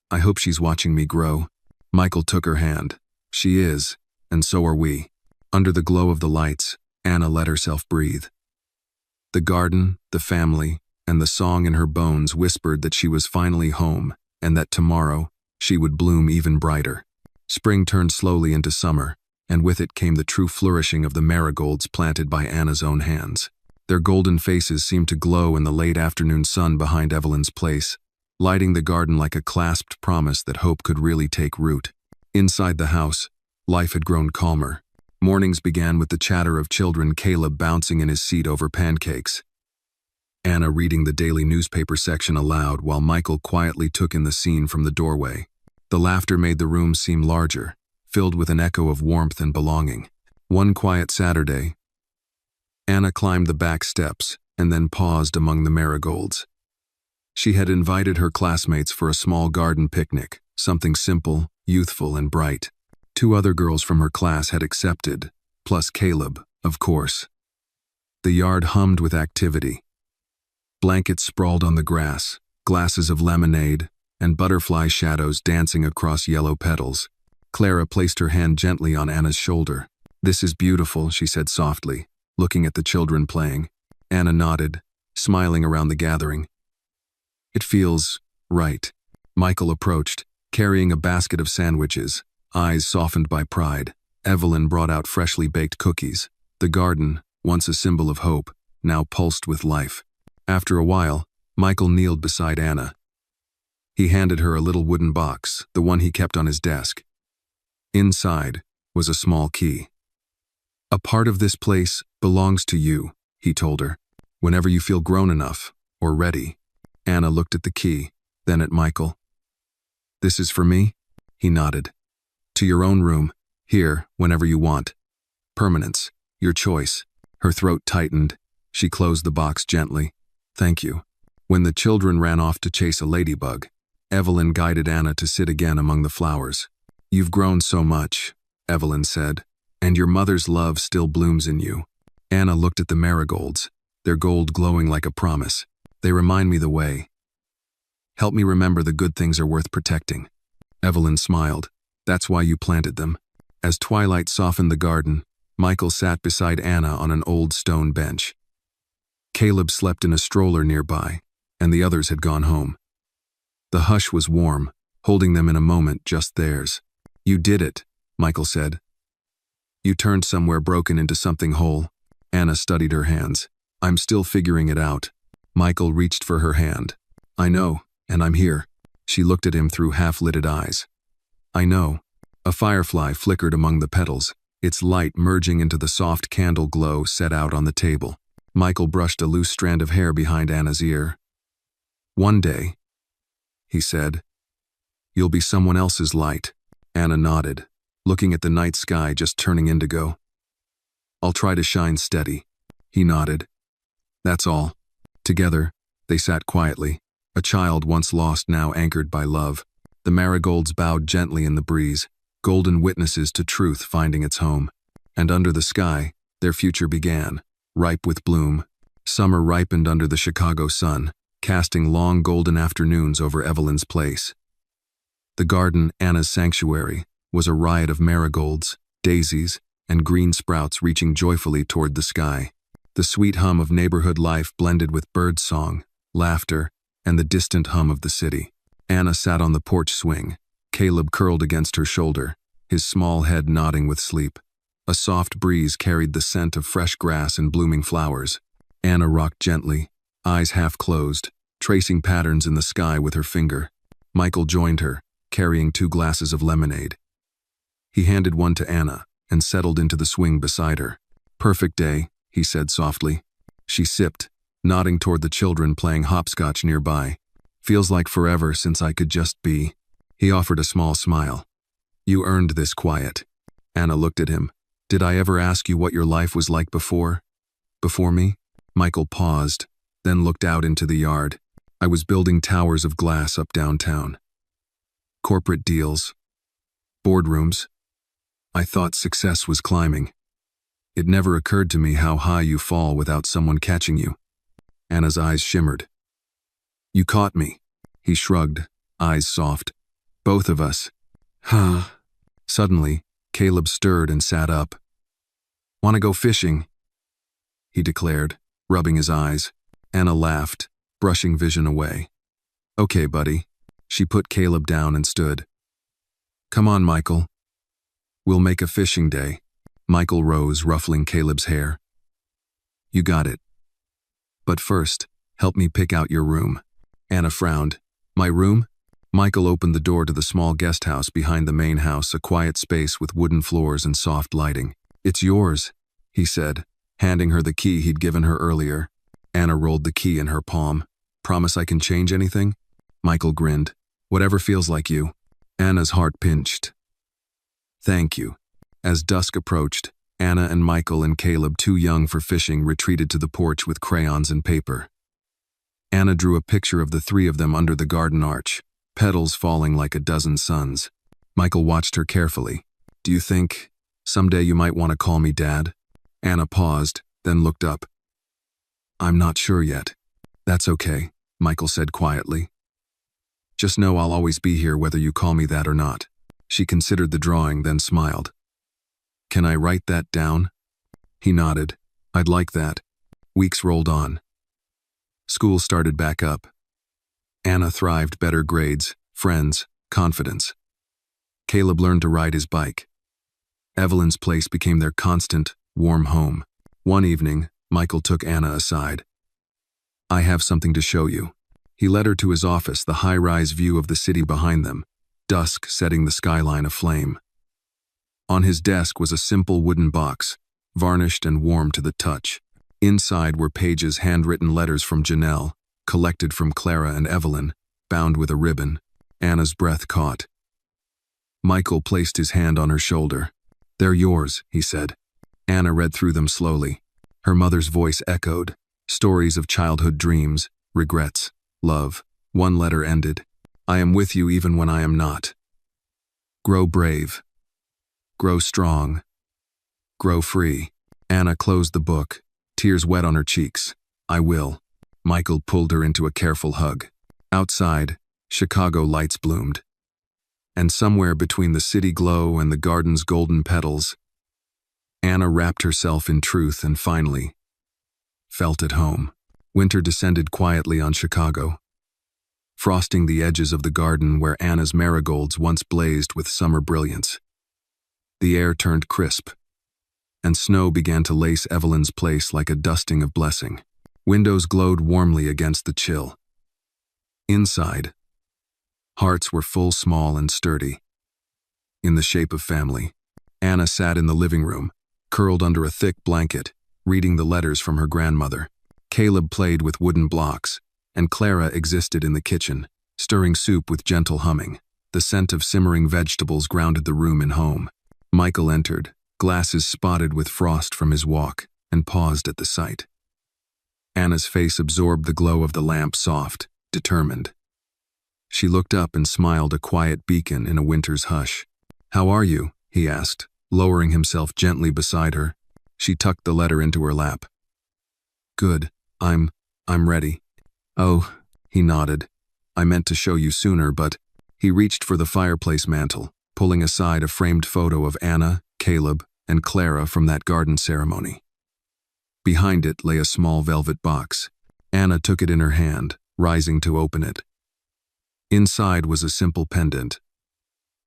I hope she's watching me grow. Michael took her hand. She is, and so are we. Under the glow of the lights, Anna let herself breathe. The garden, the family, and the song in her bones whispered that she was finally home, and that tomorrow, she would bloom even brighter. Spring turned slowly into summer, and with it came the true flourishing of the marigolds planted by Anna's own hands. Their golden faces seemed to glow in the late afternoon sun behind Evelyn's place, lighting the garden like a clasped promise that hope could really take root. Inside the house, life had grown calmer. Mornings began with the chatter of children, Caleb bouncing in his seat over pancakes, Anna reading the daily newspaper section aloud while Michael quietly took in the scene from the doorway. The laughter made the room seem larger, filled with an echo of warmth and belonging. One quiet Saturday, Anna climbed the back steps and then paused among the marigolds. She had invited her classmates for a small garden picnic, something simple, youthful, and bright. 2 other girls from her class had accepted, plus Caleb, of course. The yard hummed with activity. Blankets sprawled on the grass, glasses of lemonade, and butterfly shadows dancing across yellow petals. Clara placed her hand gently on Anna's shoulder. This is beautiful, she said softly. looking at the children playing. Anna nodded, smiling around the gathering. It feels right. Michael approached, carrying a basket of sandwiches, eyes softened by pride. Evelyn brought out freshly baked cookies. The garden, once a symbol of hope, now pulsed with life. After a while, Michael kneeled beside Anna. He handed her a little wooden box, the one he kept on his desk. Inside was a small key. "A part of this place belongs to you," he told her, "whenever you feel grown enough, or ready." Anna looked at the key, then at Michael. "This is for me?" He nodded. "To your own room, here, whenever you want. Permanence, your choice." Her throat tightened. She closed the box gently. "Thank you." When the children ran off to chase a ladybug, Evelyn guided Anna to sit again among the flowers. "You've grown so much," Evelyn said, "and your mother's love still blooms in you." Anna looked at the marigolds, their gold glowing like a promise. "They remind me the way. Help me remember the good things are worth protecting." Evelyn smiled. "That's why you planted them." As twilight softened the garden, Michael sat beside Anna on an old stone bench. Caleb slept in a stroller nearby, and the others had gone home. The hush was warm, holding them in a moment just theirs. "You did it," Michael said. "You turned somewhere broken into something whole." Anna studied her hands. "I'm still figuring it out." Michael reached for her hand. "I know, and I'm here." She looked at him through half-lidded eyes. "I know." A firefly flickered among the petals, its light merging into the soft candle glow set out on the table. Michael brushed a loose strand of hair behind Anna's ear. "One day," he said, "you'll be someone else's light." Anna nodded, looking at the night sky just turning indigo. "I'll try to shine steady." He nodded. "That's all." Together, they sat quietly, a child once lost now anchored by love. The marigolds bowed gently in the breeze, golden witnesses to truth finding its home. And under the sky, their future began, ripe with bloom. Summer ripened under the Chicago sun, casting long golden afternoons over Evelyn's place. The garden, Anna's sanctuary, was a riot of marigolds, daisies, and green sprouts reaching joyfully toward the sky. The sweet hum of neighborhood life blended with bird song, laughter, and the distant hum of the city. Anna sat on the porch swing, Caleb curled against her shoulder, his small head nodding with sleep. A soft breeze carried the scent of fresh grass and blooming flowers. Anna rocked gently, eyes half closed, tracing patterns in the sky with her finger. Michael joined her, carrying 2 glasses of lemonade. He handed one to Anna and settled into the swing beside her. "Perfect day," he said softly. She sipped, nodding toward the children playing hopscotch nearby. "Feels like forever since I could just be." He offered a small smile. "You earned this quiet." Anna looked at him. "Did I ever ask you what your life was like before? Before me?" Michael paused, then looked out into the yard. "I was building towers of glass up downtown. Corporate deals. Boardrooms. I thought success was climbing. It never occurred to me how high you fall without someone catching you." Anna's eyes shimmered. "You caught me." He shrugged, eyes soft. "Both of us." "Huh." Suddenly, Caleb stirred and sat up. "Want to go fishing?" he declared, rubbing his eyes. Anna laughed, brushing vision away. "Okay, buddy." She put Caleb down and stood. "Come on, Michael. We'll make a fishing day." Michael rose, ruffling Caleb's hair. "You got it. But first, help me pick out your room." Anna frowned. "My room?" Michael opened the door to the small guest house behind the main house, a quiet space with wooden floors and soft lighting. "It's yours," he said, handing her the key he'd given her earlier. Anna rolled the key in her palm. "Promise I can change anything?" Michael grinned. "Whatever feels like you." Anna's heart pinched. "Thank you." As dusk approached, Anna and Michael and Caleb, too young for fishing, retreated to the porch with crayons and paper. Anna drew a picture of the 3 of them under the garden arch, petals falling like a dozen suns. Michael watched her carefully. "Do you think someday you might want to call me Dad?" Anna paused, then looked up. "I'm not sure yet." "That's okay," Michael said quietly. "Just know I'll always be here whether you call me that or not." She considered the drawing, then smiled. "Can I write that down?" He nodded. I'd like that. Weeks rolled on. School started back up. Anna thrived, better grades, friends, confidence. Caleb learned to ride his bike. Evelyn's place became their constant, warm home. One evening, Michael took Anna aside. I have something to show you. He led her to his office, the high-rise view of the city behind them, dusk setting the skyline aflame. On his desk was a simple wooden box, varnished and warm to the touch. Inside were pages, handwritten letters from Janelle, collected from Clara and Evelyn, bound with a ribbon. Anna's breath caught. Michael placed his hand on her shoulder. They're yours, he said. Anna read through them slowly. Her mother's voice echoed. Stories of childhood dreams, regrets, love. One letter ended. I am with you even when I am not. Grow brave. Grow strong. Grow free. Anna closed the book, tears wet on her cheeks. I will. Michael pulled her into a careful hug. Outside, Chicago lights bloomed. And somewhere between the city glow and the garden's golden petals, Anna wrapped herself in truth and finally felt at home. Winter descended quietly on Chicago, frosting the edges of the garden where Anna's marigolds once blazed with summer brilliance. The air turned crisp, and snow began to lace Evelyn's place like a dusting of blessing. Windows glowed warmly against the chill. Inside, hearts were full, small, and sturdy. In the shape of family, Anna sat in the living room, curled under a thick blanket, reading the letters from her grandmother. Caleb played with wooden blocks, and Clara existed in the kitchen, stirring soup with gentle humming. The scent of simmering vegetables grounded the room in home. Michael entered, glasses spotted with frost from his walk, and paused at the sight. Anna's face absorbed the glow of the lamp, soft, determined. She looked up and smiled, a quiet beacon in a winter's hush. How are you? He asked, lowering himself gently beside her. She tucked the letter into her lap. Good. I'm ready. Oh, he nodded. I meant to show you sooner, but he reached for the fireplace mantel, pulling aside a framed photo of Anna, Caleb, and Clara from that garden ceremony. Behind it lay a small velvet box. Anna took it in her hand, rising to open it. Inside was a simple pendant,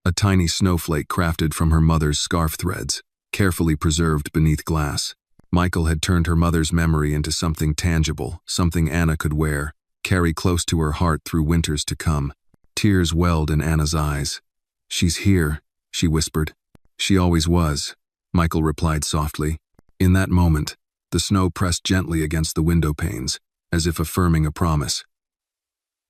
a tiny snowflake crafted from her mother's scarf threads, carefully preserved beneath glass. Michael had turned her mother's memory into something tangible, something Anna could wear, carry close to her heart through winters to come. Tears welled in Anna's eyes. She's here, she whispered. She always was, Michael replied softly. In that moment, the snow pressed gently against the window panes, as if affirming a promise.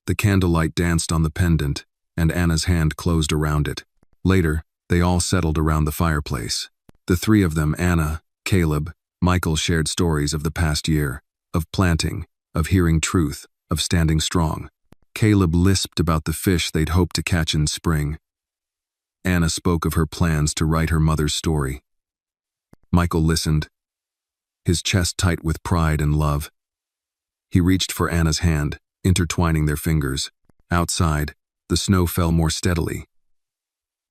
The candlelight danced on the pendant, and Anna's hand closed around it. Later, they all settled around the fireplace. The three of them, Anna, Caleb, Michael, shared stories of the past year, of planting, of hearing truth, of standing strong. Caleb lisped about the fish they'd hoped to catch in spring. Anna spoke of her plans to write her mother's story. Michael listened, his chest tight with pride and love. He reached for Anna's hand, intertwining their fingers. Outside, the snow fell more steadily.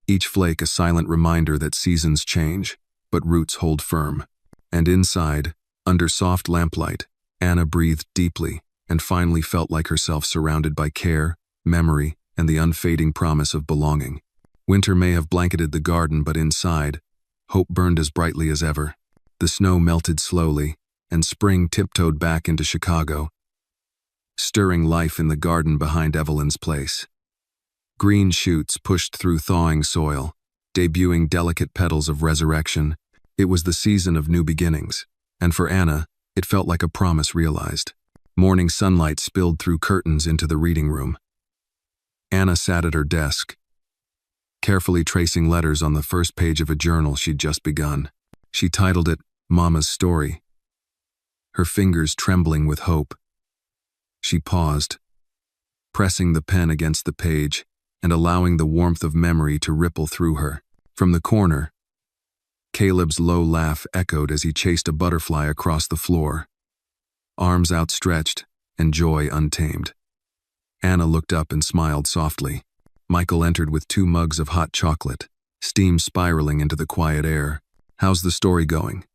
Each flake a silent reminder that seasons change, but roots hold firm. And inside, under soft lamplight, Anna breathed deeply and finally felt like herself, surrounded by care, memory, and the unfading promise of belonging. Winter may have blanketed the garden, but inside, hope burned as brightly as ever. The snow melted slowly, and spring tiptoed back into Chicago, stirring life in the garden behind Evelyn's place. Green shoots pushed through thawing soil, debuting delicate petals of resurrection. It was the season of new beginnings, and for Anna, it felt like a promise realized. Morning sunlight spilled through curtains into the reading room. Anna sat at her desk, carefully tracing letters on the first page of a journal she'd just begun. She titled it, Mama's Story. Her fingers trembling with hope. She paused, pressing the pen against the page and allowing the warmth of memory to ripple through her. From the corner, Caleb's low laugh echoed as he chased a butterfly across the floor, arms outstretched and joy untamed. Anna looked up and smiled softly. Michael entered with 2 mugs of hot chocolate, steam spiraling into the quiet air. How's the story going?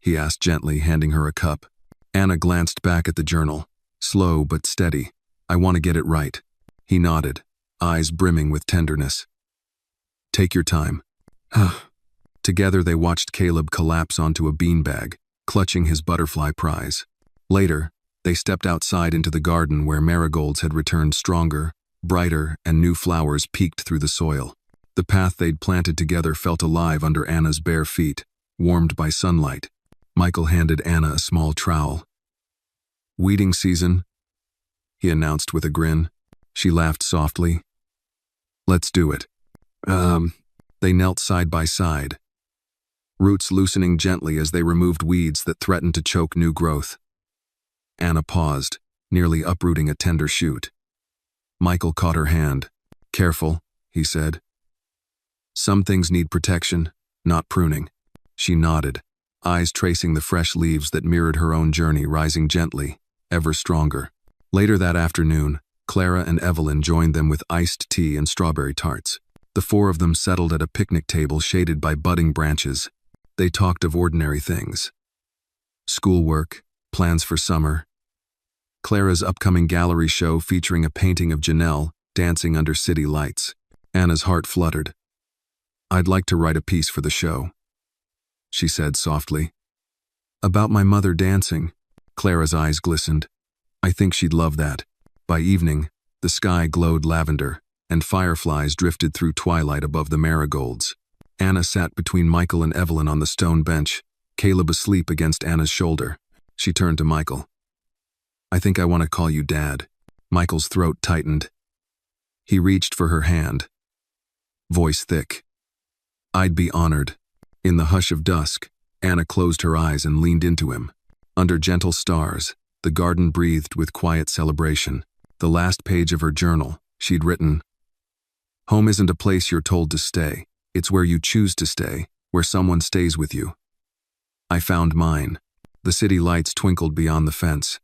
he asked gently, handing her a cup. Anna glanced back at the journal. Slow but steady. I want to get it right. He nodded, eyes brimming with tenderness. Take your time. Together they watched Caleb collapse onto a beanbag, clutching his butterfly prize. Later, they stepped outside into the garden where marigolds had returned stronger, brighter, and new flowers peeked through the soil. The path they'd planted together felt alive under Anna's bare feet, warmed by sunlight. Michael handed Anna a small trowel. Weeding season, he announced with a grin. She laughed softly. Let's do it. They knelt side by side, roots loosening gently as they removed weeds that threatened to choke new growth. Anna paused, nearly uprooting a tender shoot. Michael caught her hand. Careful, he said. Some things need protection, not pruning. She nodded, eyes tracing the fresh leaves that mirrored her own journey, rising gently, ever stronger. Later that afternoon, Clara and Evelyn joined them with iced tea and strawberry tarts. The four of them settled at a picnic table shaded by budding branches. They talked of ordinary things. Schoolwork, plans for summer, Clara's upcoming gallery show featuring a painting of Janelle dancing under city lights. Anna's heart fluttered. I'd like to write a piece for the show, she said softly. About my mother dancing, Clara's eyes glistened. I think she'd love that. By evening, the sky glowed lavender, and fireflies drifted through twilight above the marigolds. Anna sat between Michael and Evelyn on the stone bench, Caleb asleep against Anna's shoulder. She turned to Michael. I think I want to call you Dad. Michael's throat tightened. He reached for her hand. Voice thick. I'd be honored. In the hush of dusk, Anna closed her eyes and leaned into him. Under gentle stars, the garden breathed with quiet celebration. The last page of her journal, she'd written, Home isn't a place you're told to stay. It's where you choose to stay, where someone stays with you. I found mine. The city lights twinkled beyond the fence.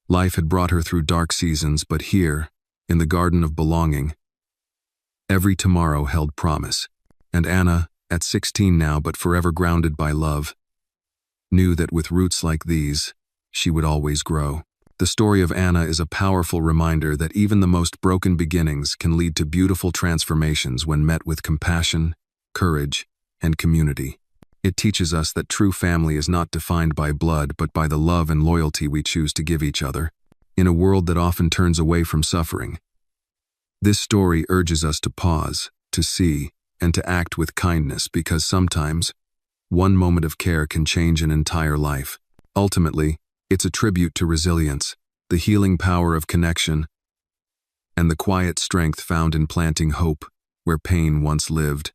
Life had brought her through dark seasons, but here, in the garden of belonging, every tomorrow held promise. And Anna, at 16 now but forever grounded by love, knew that with roots like these, she would always grow. The story of Anna is a powerful reminder that even the most broken beginnings can lead to beautiful transformations when met with compassion, courage, and community. It teaches us that true family is not defined by blood but by the love and loyalty we choose to give each other, in a world that often turns away from suffering. This story urges us to pause, to see, and to act with kindness because sometimes, one moment of care can change an entire life. Ultimately, it's a tribute to resilience, the healing power of connection, and the quiet strength found in planting hope where pain once lived.